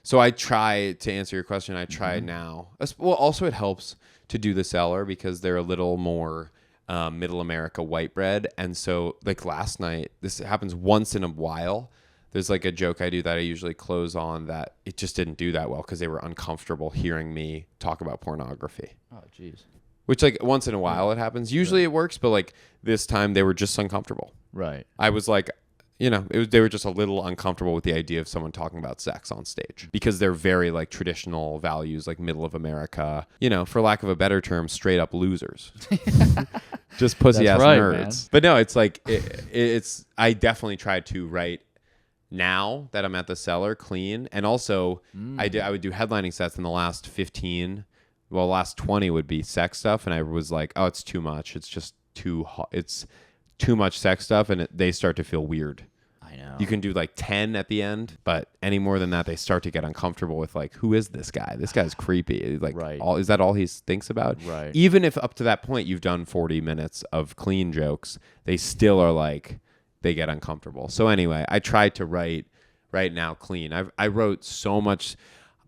So I try to answer your question. I try now. Well, also it helps to do the Cellar because they're a little more middle America white bread. And so like last night, this happens once in a while. There's like a joke I do that I usually close on that it just didn't do that well because they were uncomfortable hearing me talk about pornography. Oh, jeez. Which like once in a while it happens. Usually it works, but like this time they were just uncomfortable. Right. I was like, they were just a little uncomfortable with the idea of someone talking about sex on stage because they're very like traditional values, like middle of America, for lack of a better term, straight up losers, just pussy ass nerds. Man. But no, it's like, I definitely try to write now that I'm at the Cellar clean. And also I would do headlining sets in the last 20 would be sex stuff. And I was like, oh, it's too much. It's just too hot. It's too much sex stuff and they start to feel weird. I know. You can do like 10 at the end, but any more than that, they start to get uncomfortable with like, who is this guy? This guy's creepy. Like, is that all he thinks about? Right. Even if up to that point you've done 40 minutes of clean jokes, they still are like, they get uncomfortable. So anyway, I tried to write right now clean. I wrote so much.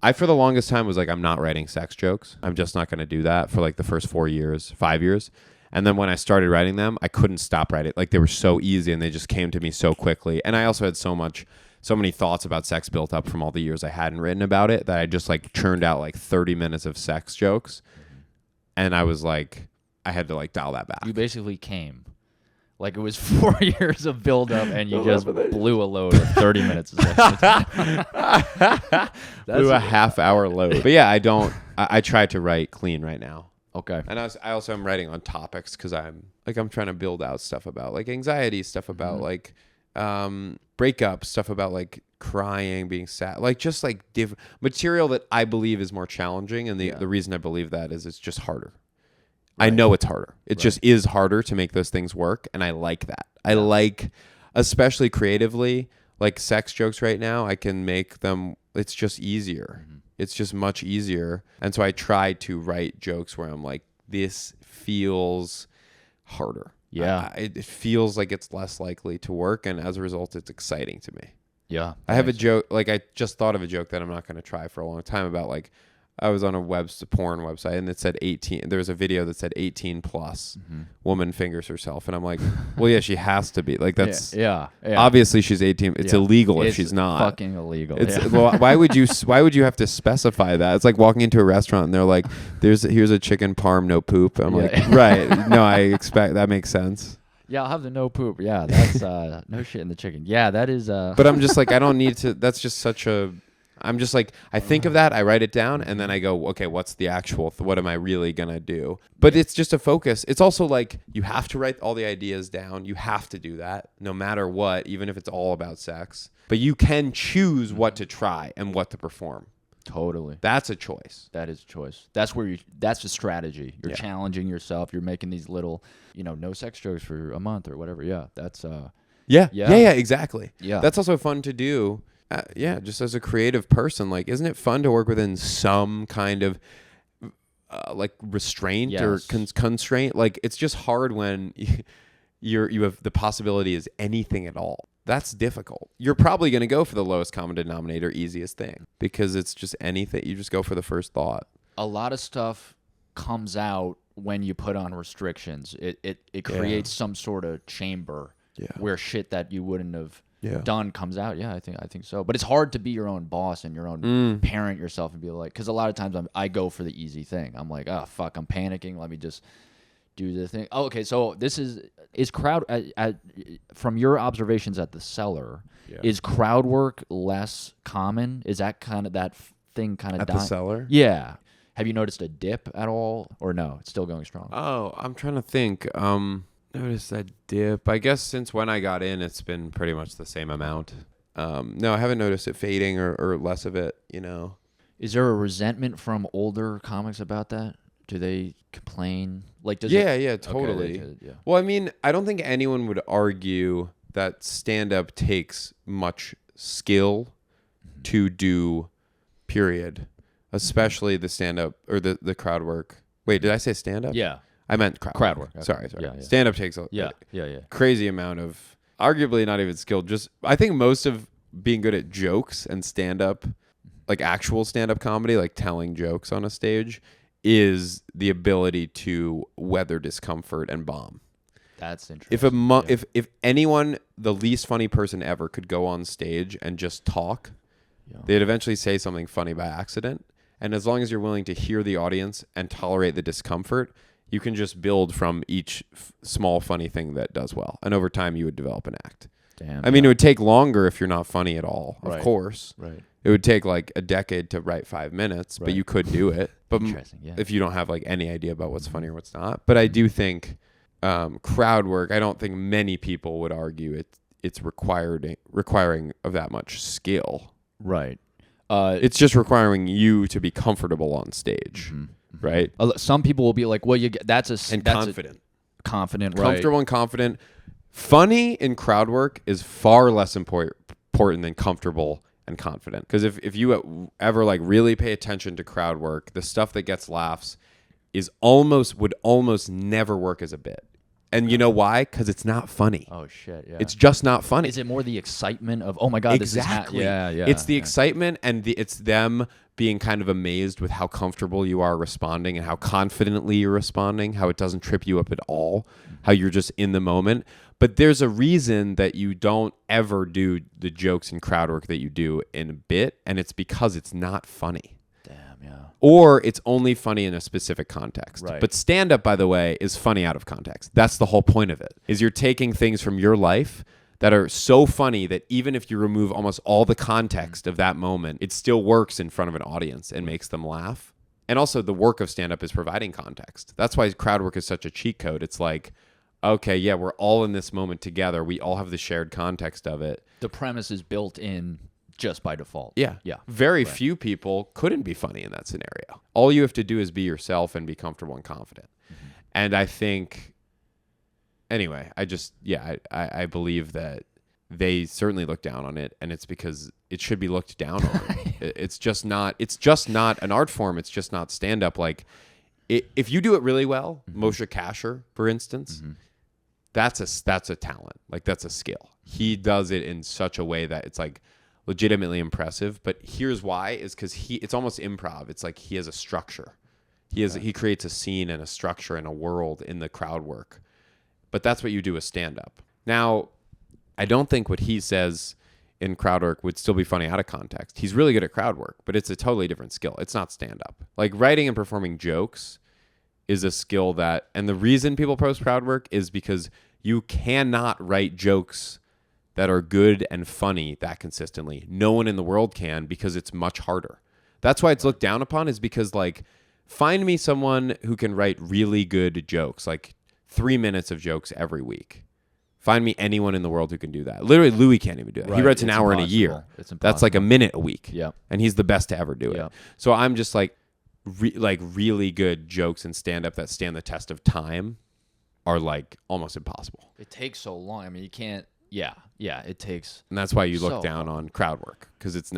I, for the longest time, was like, I'm not writing sex jokes. I'm just not going to do that for like the first 5 years. And then when I started writing them, I couldn't stop writing. Like they were so easy and they just came to me so quickly. And I also had so many thoughts about sex built up from all the years I hadn't written about it that I just like churned out like 30 minutes of sex jokes. And I was like, I had to like dial that back. You basically came. Like it was 4 years of build up and you just blew a load of 30 minutes. Blew a half-hour load. But yeah, I try to write clean right now. Okay. And I also am writing on topics because I'm trying to build out stuff about like anxiety, stuff about like breakups, stuff about like crying, being sad, like just like material that I believe is more challenging. And the reason I believe that is it's just harder. Right. I know it's harder. It just is harder to make those things work. And I like that. I like, especially creatively, like sex jokes right now, I can make them, it's just easier. It's just much easier. And so I try to write jokes where I'm like, this feels harder. Yeah. It feels like it's less likely to work. And as a result, it's exciting to me. Yeah. I have a joke, like I just thought of a joke that I'm not going to try for a long time about like, I was on a porn website and it said 18. There was a video that said 18 plus woman fingers herself. And I'm like, well, yeah, she has to be. Like that's obviously she's 18. It's illegal if she's not. Fucking illegal. Well, why would you have to specify that? It's like walking into a restaurant and they're like, here's a chicken parm, no poop. I'm like, right. No, I expect that makes sense. Yeah, I'll have the no poop. Yeah, that's no shit in the chicken. Yeah, that is. But I'm just like, I don't need to. That's just such a. I'm just like, I think of that, I write it down, and then I go, okay, what's the actual, what am I really going to do? But it's just a focus. It's also like, you have to write all the ideas down. You have to do that, no matter what, even if it's all about sex. But you can choose what to try and what to perform. Totally. That's a choice. That is a choice. That's the strategy. You're challenging yourself. You're making these little, no sex jokes for a month or whatever. Yeah, that's... Yeah, exactly. Yeah. That's also fun to do. Just as a creative person, like, isn't it fun to work within some kind of, like restraint Yes. or constraint. Like it's just hard when you have the possibility is anything at all. That's difficult. You're probably going to go for the lowest common denominator, easiest thing, because it's just anything. You just go for the first thought. A lot of stuff comes out when you put on restrictions. It creates some sort of chamber where shit that you wouldn't have done comes out. Yeah, I think so. But it's hard to be your own boss and your own parent yourself and be like, because a lot of times I go for the easy thing. I'm like, oh fuck, I'm panicking. Let me just do the thing. Oh, okay, so this is crowd from your observations at the Cellar. Is crowd work less common? Is that kind of that thing kind of at the Cellar? Yeah. Have you noticed a dip at all, or no? It's still going strong. Oh, I'm trying to think. Noticed that dip. I guess since when I got in, it's been pretty much the same amount. No, I haven't noticed it fading or less of it. You know. Is there a resentment from older comics about that? Do they complain? Like, does yeah, totally. Okay, yeah. Well, I mean, I don't think anyone would argue that stand-up takes much skill to do. Period. Especially the stand-up or the crowd work. Wait, did I say stand-up? Yeah. I meant crowd work. Okay. Sorry. Yeah. Stand-up takes a crazy amount of, arguably not even skill. Just I think most of being good at jokes and stand-up, like actual stand-up comedy, like telling jokes on a stage, is the ability to weather discomfort and bomb. That's interesting. If anyone, the least funny person ever, could go on stage and just talk, they'd eventually say something funny by accident. And as long as you're willing to hear the audience and tolerate the discomfort, you can just build from each small funny thing that does well. And over time, you would develop an act. Damn. I mean, it would take longer if you're not funny at all, of course. Right. It would take like a decade to write 5 minutes, but you could do it. But if you don't have like any idea about what's funny or what's not. But I do think crowd work, I don't think many people would argue it's requiring of that much skill. Right. It's just requiring you to be comfortable on stage, right? Some people will be like, "Well, confident, confident, right? Comfortable and confident." Funny in crowd work is far less important than comfortable and confident. Because if you ever like really pay attention to crowd work, the stuff that gets laughs would almost never work as a bit. And you know why? Because it's not funny. Oh shit! Yeah, it's just not funny. Is it more the excitement of, oh my god, exactly? This is It's the excitement and it's them being kind of amazed with how comfortable you are responding and how confidently you're responding. How it doesn't trip you up at all. How you're just in the moment. But there's a reason that you don't ever do the jokes and crowd work that you do in a bit, and it's because it's not funny. Or it's only funny in a specific context. Right. But stand-up, by the way, is funny out of context. That's the whole point of it, is you're taking things from your life that are so funny that even if you remove almost all the context of that moment, it still works in front of an audience and makes them laugh. And also the work of stand-up is providing context. That's why crowd work is such a cheat code. It's like, okay, yeah, we're all in this moment together. We all have the shared context of it. The premise is built in just by default. Yeah. Very few people couldn't be funny in that scenario. All you have to do is be yourself and be comfortable and confident. And I think, anyway, I believe that they certainly look down on it, and it's because it should be looked down on. It's just not an art form. It's just not stand-up. Like, if you do it really well, Moshe Kasher, for instance, that's a talent. Like, that's a skill. He does it in such a way that it's like legitimately impressive. But here's why, is because it's almost improv. It's like he has a structure. He creates a scene and a structure and a world in the crowd work. But that's what you do with stand-up. Now, I don't think what he says in crowd work would still be funny out of context. He's really good at crowd work, but it's a totally different skill. It's not stand-up. Like, writing and performing jokes is a skill that, and the reason people post crowd work is because you cannot write jokes that are good and funny that consistently. No one in the world can, because it's much harder. That's why it's looked down upon, is because, like, find me someone who can write really good jokes, like 3 minutes of jokes every week. Find me anyone in the world who can do that. Literally, Louis can't even do it. Right. He writes an hour in a year. It's impossible. That's like a minute a week. Yeah. And he's the best to ever do it. So I'm just like, really good jokes and stand-up that stand the test of time are like almost impossible. It takes so long. I mean, you can't. Yeah, it takes. And that's why you look down on crowd work, because it's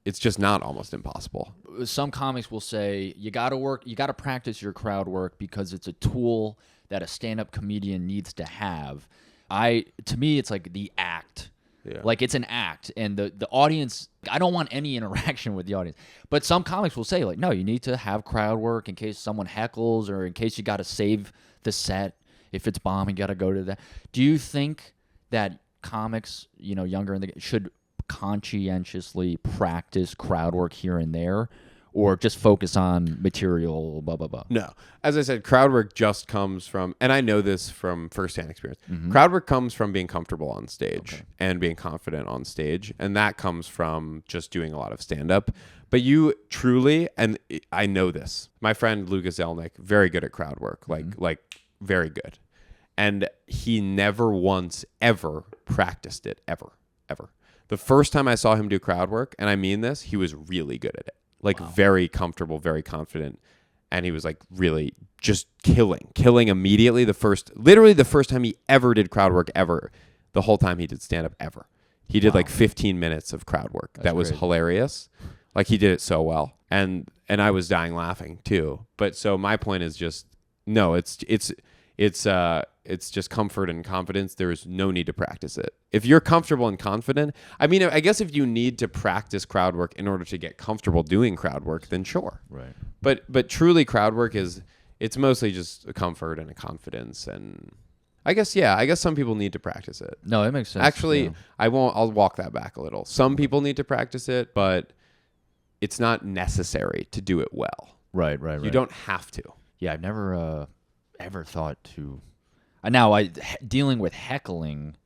it's just not almost impossible. Some comics will say you got to practice your crowd work because it's a tool that a stand-up comedian needs to have. To me, it's like the act. Yeah. Like it's an act, and the audience, I don't want any interaction with the audience. But some comics will say, like, no, you need to have crowd work in case someone heckles or in case you got to save the set. If it's bombing, you got to go to that. Do you think that comics, younger should conscientiously practice crowd work here and there, or just focus on material, blah, blah, blah? No. As I said, crowd work just comes from, and I know this from firsthand experience, Mm-hmm. crowd work comes from being comfortable on stage and being confident on stage. And that comes from just doing a lot of stand-up. But you truly, and I know this, my friend Lucas Zelnick, very good at crowd work, like very good. And he never once ever practiced it, ever. The first time I saw him do crowd work, and I mean this, he was really good at it. Like very comfortable, very confident. And he was like really just killing immediately literally the first time he ever did crowd work ever. The whole time he did stand up ever. He did like 15 minutes of crowd work. That was hilarious. Like he did it so well. And I was dying laughing too. But so my point is just, no, it's just comfort and confidence. There's no need to practice it. If you're comfortable and confident, I mean, I guess if you need to practice crowd work in order to get comfortable doing crowd work, then sure. Right. But truly crowd work it's mostly just a comfort and a confidence. And I guess some people need to practice it. No, it makes sense. Actually, yeah. I'll walk that back a little. Some people need to practice it, but it's not necessary to do it well. Right. You don't have to. Yeah, I've never ever thought to. Now, dealing with heckling,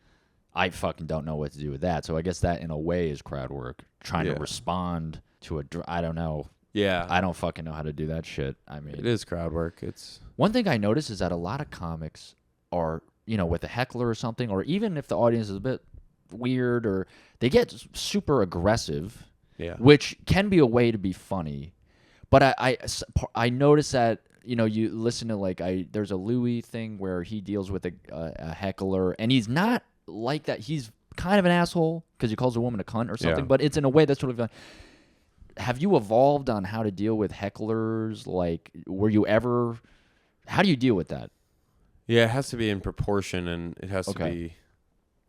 I fucking don't know what to do with that. So I guess that in a way is crowd work. Trying to respond to I don't know. Yeah. I don't fucking know how to do that shit. I mean, It is crowd work. It's one thing I notice is that a lot of comics are, with a heckler or something, or even if the audience is a bit weird, or they get super aggressive, which can be a way to be funny. But I notice that, you listen to there's a Louis thing where he deals with a heckler, and he's not like that. He's kind of an asshole because he calls a woman a cunt or something, but it's in a way that's sort of fun. Have you evolved on how to deal with hecklers? Like, how do you deal with that? Yeah, it has to be in proportion, and it has to be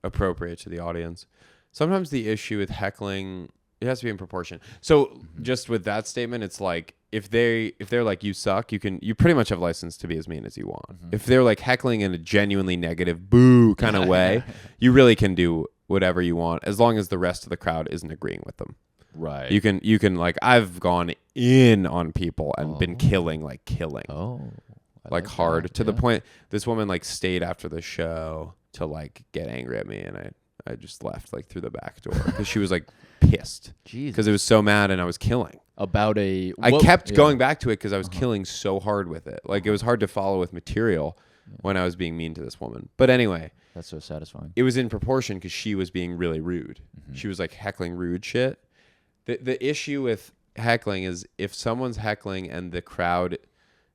appropriate to the audience. Sometimes the issue with heckling, it has to be in proportion. So just with that statement, it's like if they're like, you suck, you pretty much have license to be as mean as you want. Mm-hmm. If they're like heckling in a genuinely negative boo kind of way, you really can do whatever you want as long as the rest of the crowd isn't agreeing with them. Right. You can like, I've gone in on people and been killing. Oh. Like hard to the point this woman like stayed after the show to like get angry at me, and I just left like through the back door because she was like pissed because it was so mad and I was killing about I kept going back to it because I was killing so hard with it. Like it was hard to follow with material when I was being mean to this woman. But anyway, that's so satisfying. It was in proportion because she was being really rude. Mm-hmm. She was like heckling rude shit. The issue with heckling is if someone's heckling and the crowd,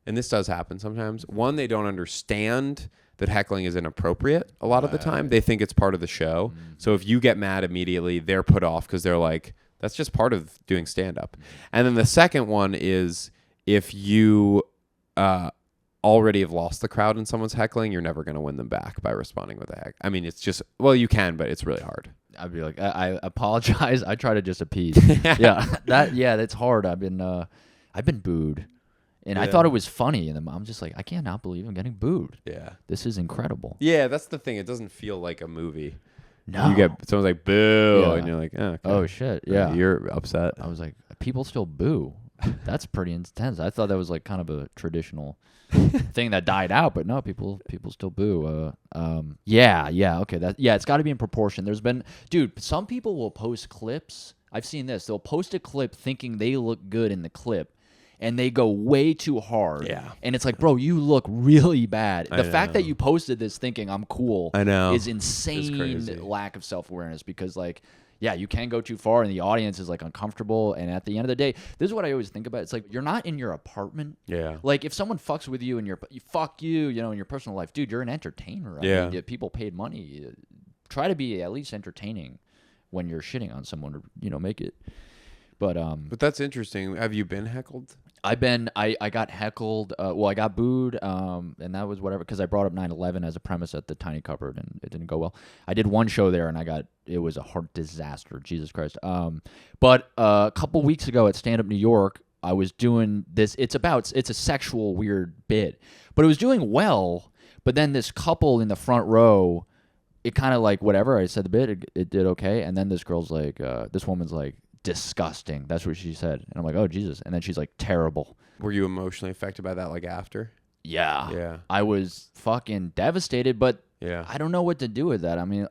and this does happen sometimes, one, they don't understand that heckling is inappropriate a lot of the time. They think it's part of the show. Mm-hmm. So if you get mad immediately, they're put off because they're like, that's just part of doing stand-up. Mm-hmm. And then the second one is if you already have lost the crowd and someone's heckling, you're never going to win them back by responding with a heck. I mean, it's just, well, you can, but it's really hard. I'd be like, I apologize. I try to just appease. That's hard. I've been booed. And I thought it was funny, and then I'm just like, I cannot believe I'm getting booed. Yeah. This is incredible. Yeah, that's the thing. It doesn't feel like a movie. No. You get someone's like, boo, and you're like, oh, okay. Oh, shit, yeah. You're upset. I was like, people still boo. That's pretty intense. I thought that was like kind of a traditional thing that died out, but no, people still boo. Okay. It's got to be in proportion. There's been, some people will post clips. I've seen this. They'll post a clip thinking they look good in the clip, and they go way too hard. Yeah. And it's like, bro, you look really bad. The fact that you posted this thinking I'm cool is insane lack of self-awareness because, like, yeah, you can go too far and the audience is, like, uncomfortable. And at the end of the day, this is what I always think about. It's like, you're not in your apartment. Yeah. Like, if someone fucks with you in your personal life, dude, you're an entertainer. Yeah. I mean, people paid money. Try to be at least entertaining when you're shitting on someone to, make it But that's interesting. Have you been heckled? I got heckled. Well, I got booed, and that was whatever because I brought up 9/11 as a premise at the Tiny Cupboard, and it didn't go well. I did one show there, and it was a hard disaster. Jesus Christ. But a couple weeks ago at Stand Up New York, I was doing this. It's a sexual weird bit, but it was doing well. But then this couple in the front row, it kind of like whatever. I said the bit, it did okay, and then this girl's like, this woman's like, disgusting. That's what she said. And I'm like, oh, Jesus. And then she's like, terrible. Were you emotionally affected by that, like, after? Yeah. Yeah. I was fucking devastated, but yeah. I don't know what to do with that. I mean,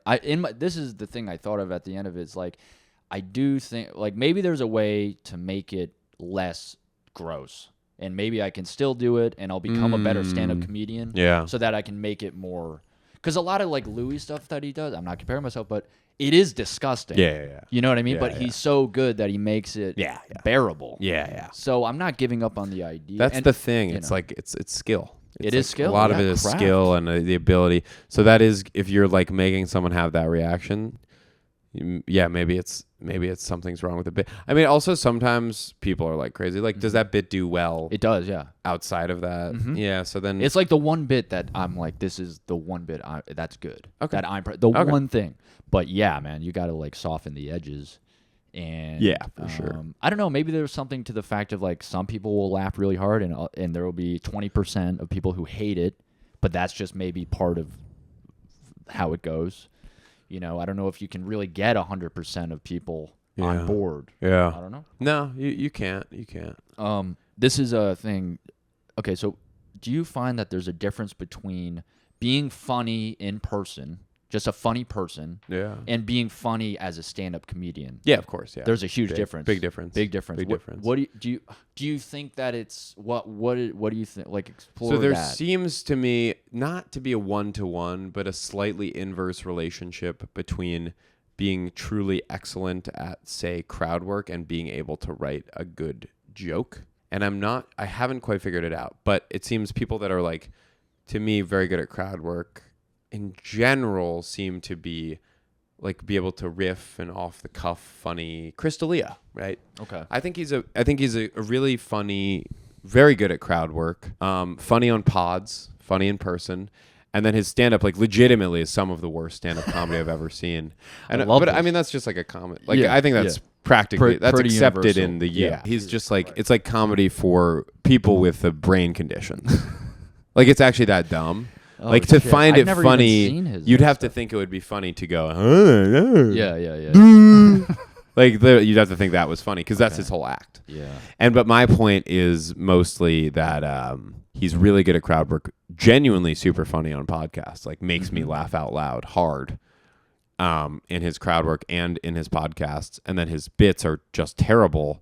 this is the thing I thought of at the end of it. It's like, I do think, like, maybe there's a way to make it less gross. And maybe I can still do it, and I'll become a better stand-up comedian. Yeah. So that I can make it more... Because a lot of, like, Louis stuff that he does, I'm not comparing myself, but... It is disgusting. Yeah. You know what I mean? Yeah, but he's so good that he makes it bearable. Yeah. So I'm not giving up on the idea. That's the thing. It's like it's skill. It is skill. A lot of it is skill and the ability. So that is, if you're like making someone have that reaction, maybe it's something's wrong with the bit. I mean, also sometimes people are like crazy. Like, does that bit do well? It does, yeah. Outside of that, yeah. So then it's like the one bit that I'm like, this is the one bit that's good. Okay. That I'm one thing. But yeah, man, you got to like soften the edges. And yeah, for sure. I don't know. Maybe there's something to the fact of like some people will laugh really hard, and there will be 20% of people who hate it. But that's just maybe part of how it goes. You know, I don't know if you can really get 100% of people on board. Yeah. I don't know. No, you can't. You can't. This is a thing. Okay, so do you find that there's a difference between being funny in person, just a funny person, and being funny as a stand-up comedian? Yeah, of course. Yeah. There's a huge difference. Big difference. Big difference. Big difference. What do you think that it's what do you think? Like, explore that. So there seems to me not to be a one-to-one, but a slightly inverse relationship between being truly excellent at, say, crowd work and being able to write a good joke. And I haven't quite figured it out, but it seems people that are like, to me, very good at crowd work in general seem to be able to riff and off the cuff funny. Chris D'Elia, right? Okay. I think he's a really funny, very good at crowd work. Funny on pods, funny in person. And then his stand-up, like, legitimately is some of the worst stand-up comedy I've ever seen. And I mean, that's just like a comment. Like, I think that's practically that's accepted universal. In the He's just like it's like comedy for people with a brain condition. Like, it's actually that dumb. Oh, like, to find it funny, you'd have to think it would be funny to go. Yeah. Like, you'd have to think that was funny because that's his whole act. Yeah. But my point is mostly that he's really good at crowd work, genuinely super funny on podcasts, like makes me laugh out loud hard in his crowd work and in his podcasts. And then his bits are just terrible.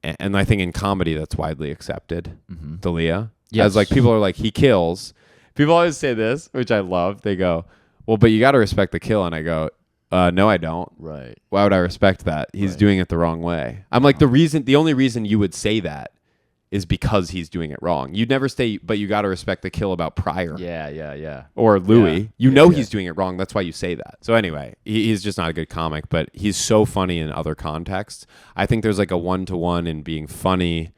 And I think in comedy that's widely accepted. D'Elia. Yes. As like people are like, he kills. People always say this, which I love. They go, well, but you got to respect the kill. And I go, no, I don't. Right. Why would I respect that? He's doing it the wrong way. I'm like, the only reason you would say that is because he's doing it wrong. You'd never say, but you got to respect the kill about Pryor. Yeah. Or Louis. Yeah. He's doing it wrong. That's why you say that. So anyway, he's just not a good comic, but he's so funny in other contexts. I think there's like a one-to-one in being funny.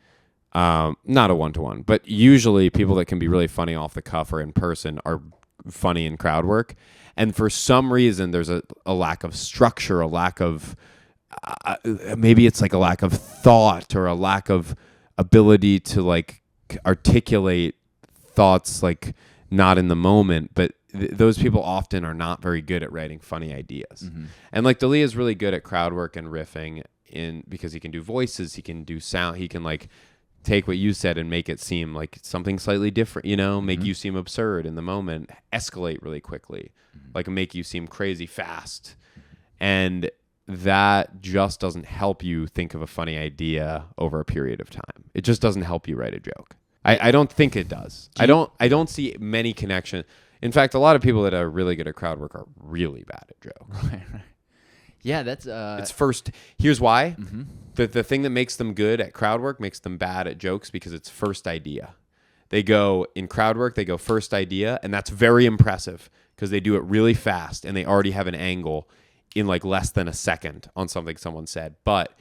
Not a one-to-one, but usually people that can be really funny off the cuff or in person are funny in crowd work. And for some reason, there's a lack of structure, a lack of, maybe it's like a lack of thought or a lack of ability to like articulate thoughts, like not in the moment. But those people often are not very good at writing funny ideas. And like D'Elia is really good at crowd work and riffing because he can do voices, he can do sound, he can like take what you said and make it seem like something slightly different, make you seem absurd in the moment, escalate really quickly, like make you seem crazy fast. And that just doesn't help you think of a funny idea over a period of time. It just doesn't help you write a joke. I don't think it does. I don't see many connections. In fact, a lot of people that are really good at crowd work are really bad at jokes. Right. Yeah, that's it's first. Here's why. The thing that makes them good at crowd work makes them bad at jokes because it's first idea. They go in crowd work, they go first idea, and that's very impressive because they do it really fast and they already have an angle in like less than a second on something someone said. But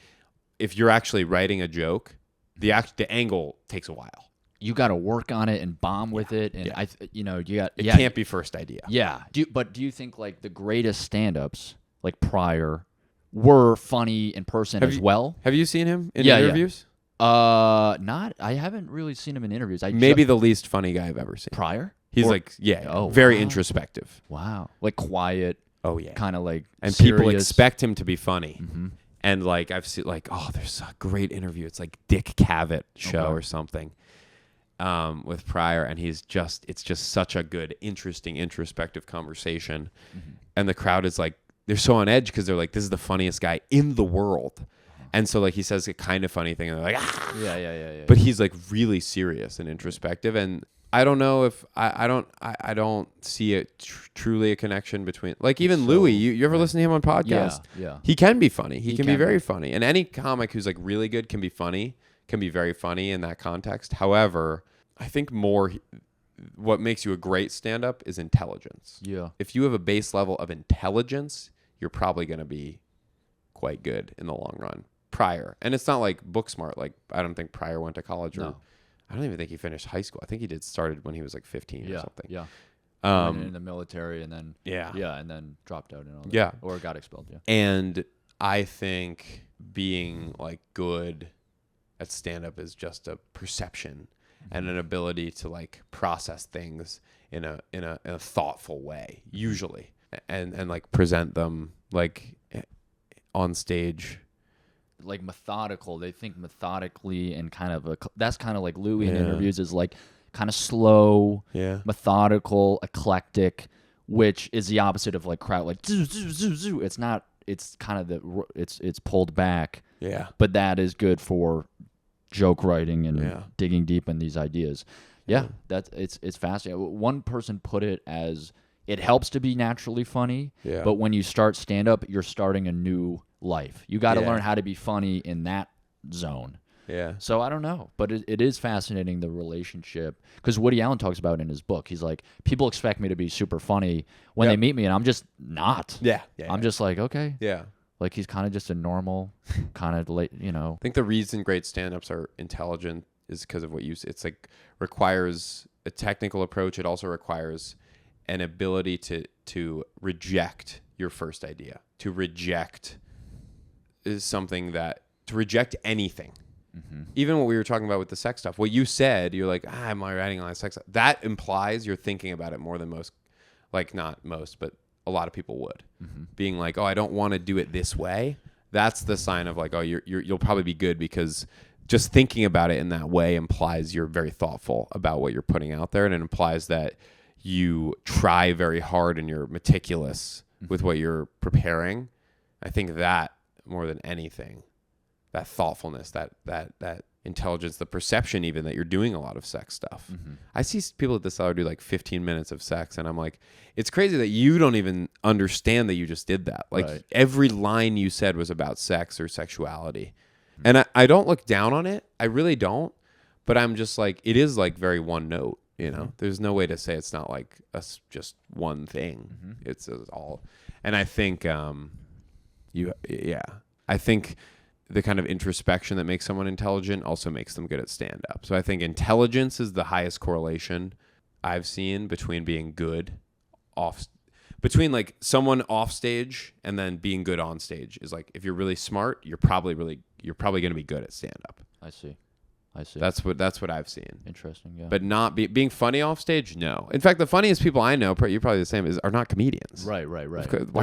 if you're actually writing a joke, the angle takes a while. You got to work on it and bomb with it, and you got it can't be first idea. Yeah. But do you think like the greatest stand-ups like Pryor were funny in person well? Have you seen him in interviews? Not. I haven't really seen him in interviews. Maybe the least funny guy I've ever seen. Pryor? He's very introspective. Wow. Like quiet. Oh yeah. Kind of like and serious. People expect him to be funny. And like I've seen like there's a great interview. It's like Dick Cavett show or something. With Pryor, and it's just such a good, interesting, introspective conversation, and the crowd is like, they're so on edge because they're like, this is the funniest guy in the world, and so like he says a kind of funny thing, and they're like, yeah. But he's like really serious and introspective, and I don't know if I don't see it truly a connection between like even Louis. You ever listen to him on podcast? Yeah. He can be funny. He can be very funny, and any comic who's like really good can be funny. Can be very funny in that context. However, I think what makes you a great stand-up is intelligence. Yeah. If you have a base level of intelligence, you're probably going to be quite good in the long run. Pryor. And it's not like book smart. Like, I don't think Pryor went to college or I don't even think he finished high school. I think he started when he was like 15 or something. Yeah. Went in the military and then and then dropped out and all that. Yeah. Or got expelled. Yeah. And I think being like good at stand-up is just a perception and an ability to like process things in a thoughtful way, usually, and like present them like on stage, like methodical. They think methodically and kind of that's kind of like Louis in interviews is like kind of slow, methodical, eclectic, which is the opposite of like crowd like zoo, zoo, zoo, zoo. It's not. It's kind of it's pulled back. Yeah. But that is good for joke writing and digging deep in these ideas. Yeah, it's fascinating. One person put it as it helps to be naturally funny, but when you start stand up, you're starting a new life. You got to learn how to be funny in that zone. Yeah. So I don't know, but it is fascinating, the relationship, because Woody Allen talks about it in his book. He's like, people expect me to be super funny when they meet me, and I'm just not. Yeah. I'm just like, okay. Yeah. Like he's kind of just a normal, kind of late, I think the reason great stand-ups are intelligent is because of what it's like requires a technical approach. It also requires an ability to reject your first idea, to reject anything. Even what we were talking about with the sex stuff, what you said, you're like, am I writing on sex stuff? That implies you're thinking about it more than most, like not most, but a lot of people would. Being like, I don't want to do it this way. That's the sign of like, you'll probably be good, because just thinking about it in that way implies you're very thoughtful about what you're putting out there, and it implies that you try very hard and you're meticulous with what you're preparing. I think that more than anything, that thoughtfulness, that intelligence, the perception even that you're doing a lot of sex stuff. I see people at the cellar do like 15 minutes of sex, and I'm like, it's crazy that you don't even understand that you just did that. Like every line you said was about sex or sexuality. And I don't look down on it. I really don't. But I'm just like, it is like very one note, There's no way to say it's not like just one thing. It's all. And I think, I think the kind of introspection that makes someone intelligent also makes them good at stand-up. So I think intelligence is the highest correlation I've seen between being good between like someone off stage and then being good on stage. Is like, if you're really smart, you're probably going to be good at stand-up. I see. That's what I've seen. Interesting, yeah. But not being funny off stage, no. In fact, the funniest people I know, you're probably the same, are not comedians. Right. Why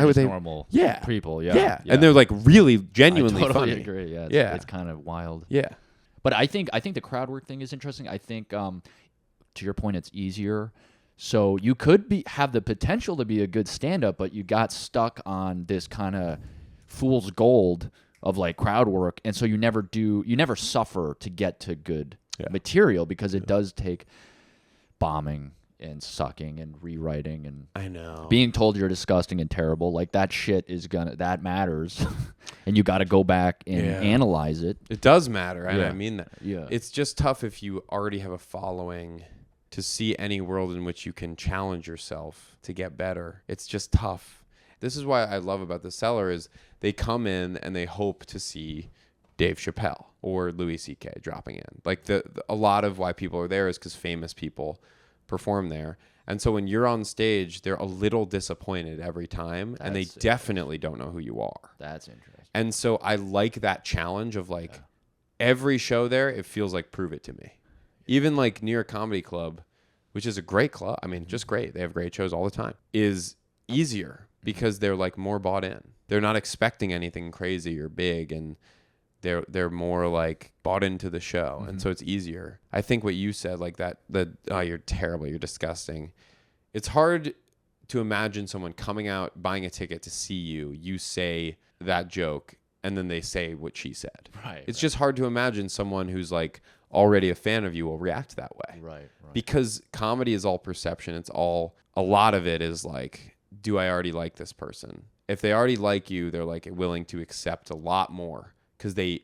would they? Normal people, yeah. And they're like really genuinely I totally funny. agree. It's kind of wild. Yeah. But I think the crowd work thing is interesting. I think to your point, it's easier. So you could have the potential to be a good stand-up, but you got stuck on this kind of fool's gold of like crowd work, and so you never suffer to get to good material, because it does take bombing and sucking and rewriting and I know being told you're disgusting and terrible. Like that shit that matters, and you got to go back and analyze it. It does matter, and I mean that. Yeah, it's just tough if you already have a following to see any world in which you can challenge yourself to get better. It's just tough. This is why I love about the cellar is they come in and they hope to see Dave Chappelle or Louis C.K. dropping in. Like a lot of why people are there is because famous people perform there. And so when you're on stage, they're a little disappointed every time, and they definitely don't know who you are. That's interesting. And so I like that challenge of like every show there, it feels like prove it to me. Even like New York Comedy Club, which is a great club. I mean, just great. They have great shows all the time. Is easier because they're like more bought in. They're not expecting anything crazy or big, and they're more like bought into the show, and so it's easier. I think what you said, like that, you're terrible, you're disgusting. It's hard to imagine someone coming out, buying a ticket to see you. You say that joke, and then they say what she said. Right. It's just hard to imagine someone who's like already a fan of you will react that way. Right. Because comedy is all perception. A lot of it is like, do I already like this person? If they already like you, they're like willing to accept a lot more because they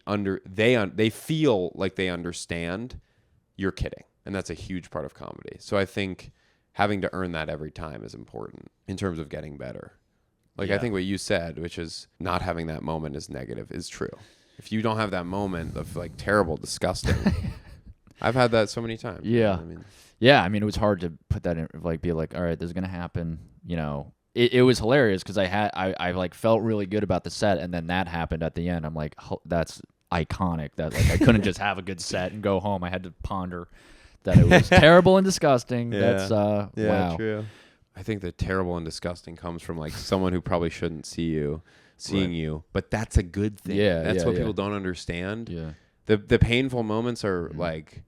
feel like they understand you're kidding. And that's a huge part of comedy. So I think having to earn that every time is important in terms of getting better. Like, I think what you said, which is not having that moment is negative, is true. If you don't have that moment of like terrible, disgusting, I've had that so many times. Yeah. You know I mean, it was hard to put that in, like, be like, all right, this is going to happen. You know, it was hilarious because I like felt really good about the set. And then that happened at the end. I'm like, that's iconic. That like I couldn't just have a good set and go home. I had to ponder that it was terrible and disgusting. That's wow. True. I think the terrible and disgusting comes from like someone who probably shouldn't see you seeing you, but that's a good thing. That's what people don't understand. The painful moments are like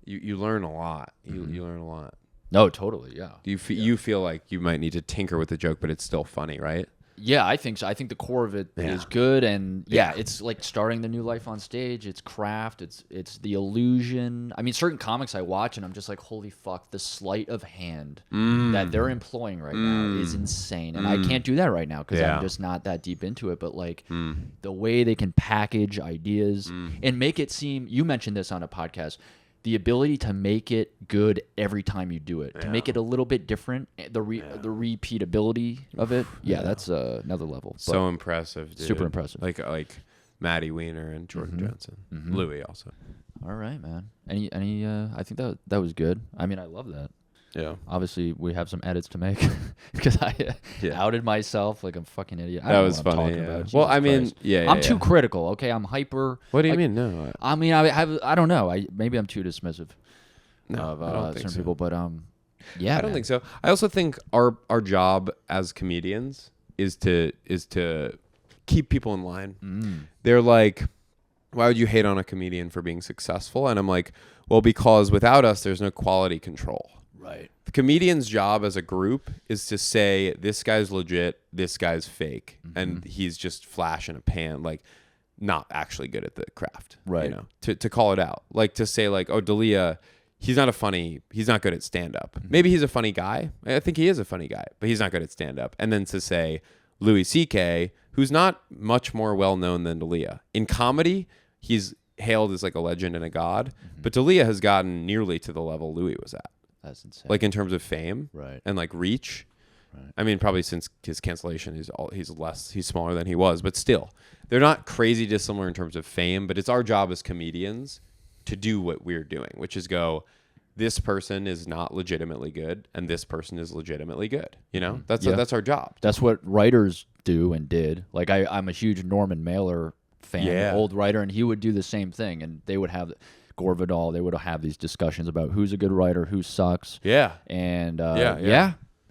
you learn a lot. You learn a lot. No, totally. Yeah. You feel like you might need to tinker with the joke, but it's still funny, right? Yeah, I think so. I think the core of it is good, and it's like starting the new life on stage. It's craft. It's the illusion. I mean, certain comics I watch, and I'm just like, holy fuck, the sleight of hand that they're employing right now is insane, and I can't do that right now because I'm just not that deep into it. But like the way they can package ideas and make it seem. You mentioned this on a podcast. The ability to make it good every time you do it, to make it a little bit different, the repeatability of it. That's another level. So impressive, dude. Super impressive. Like Maddie Weiner and Jordan Johnson. Louis also. All right, man. Any I think that was good. I mean, I love that. Yeah. Obviously, we have some edits to make because I outed myself like I'm a fucking idiot. That was funny. Well, I mean, I'm too critical. Okay, I'm hyper. What do you mean? No. I mean, I don't know. Maybe I'm too dismissive of I don't think certain so. people, but I don't think so. I also think our job as comedians is to keep people in line. They're like, why would you hate on a comedian for being successful? And I'm like, well, because without us, there's no quality control. Right. The comedian's job as a group is to say, this guy's legit, this guy's fake, and he's just flash in a pan, like not actually good at the craft. Right. You know, to call it out. Like to say like, oh, D'Elia, he's not good at stand-up. Maybe he's a funny guy. I think he is a funny guy, but he's not good at stand-up. And then to say Louis C.K., who's not much more well-known than D'Elia. In comedy, he's hailed as like a legend and a god, but D'Elia has gotten nearly to the level Louis was at. That's insane. Like in terms of fame, right, and like reach. Right. I mean, probably since his cancellation, he's smaller than he was, but still, they're not crazy dissimilar in terms of fame. But it's our job as comedians to do what we're doing, which is go, this person is not legitimately good, and this person is legitimately good. You know, that's our job. That's what writers do and did. Like I'm a huge Norman Mailer fan, old writer, and he would do the same thing, and they would have. Gore Vidal, they would have these discussions about who's a good writer, who sucks. Yeah. And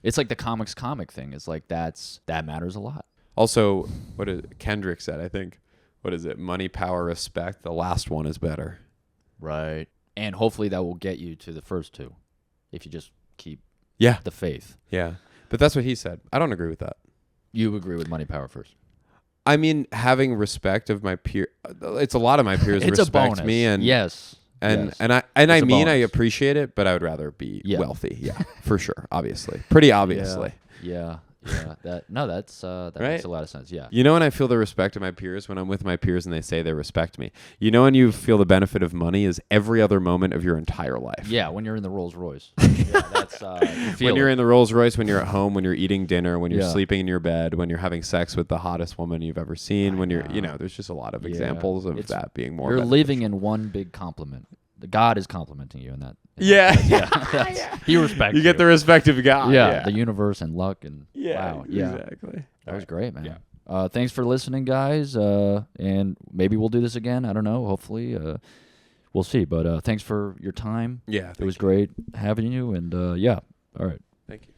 it's like the comic thing. It's like that matters a lot. Also, Kendrick said, I think, what is it? Money, power, respect. The last one is better. Right. And hopefully that will get you to the first two if you just keep the faith. Yeah. But that's what he said. I don't agree with that. You agree with money, power first. I mean, having respect of my peer. It's a lot of my peers it's respect me, and I appreciate it, but I would rather be wealthy. Yeah, for sure. Obviously, pretty obviously. Yeah. Yeah, that Right? makes a lot of sense. Yeah. You know when I feel the respect of my peers when I'm with my peers and they say they respect me. You know when you feel the benefit of money is every other moment of your entire life. Yeah, when you're in the Rolls Royce. Yeah, that's you feel When you're it. in the Rolls Royce, when you're at home, when you're eating dinner, when you're Yeah. sleeping in your bed, when you're having sex with the hottest woman you've ever seen, when you're, there's just a lot of Yeah. examples of It's- that being more. You're beneficial. living in one big compliment. The God is complimenting you in that. Yeah. He respects You get the respect of God. yeah, the universe and luck and wow. Yeah. Exactly. That was great, man. Thanks for listening, guys. And maybe we'll do this again. I don't know. Hopefully, we'll see. But thanks for your time. Yeah. It was great having you. And yeah, all right. Thank you.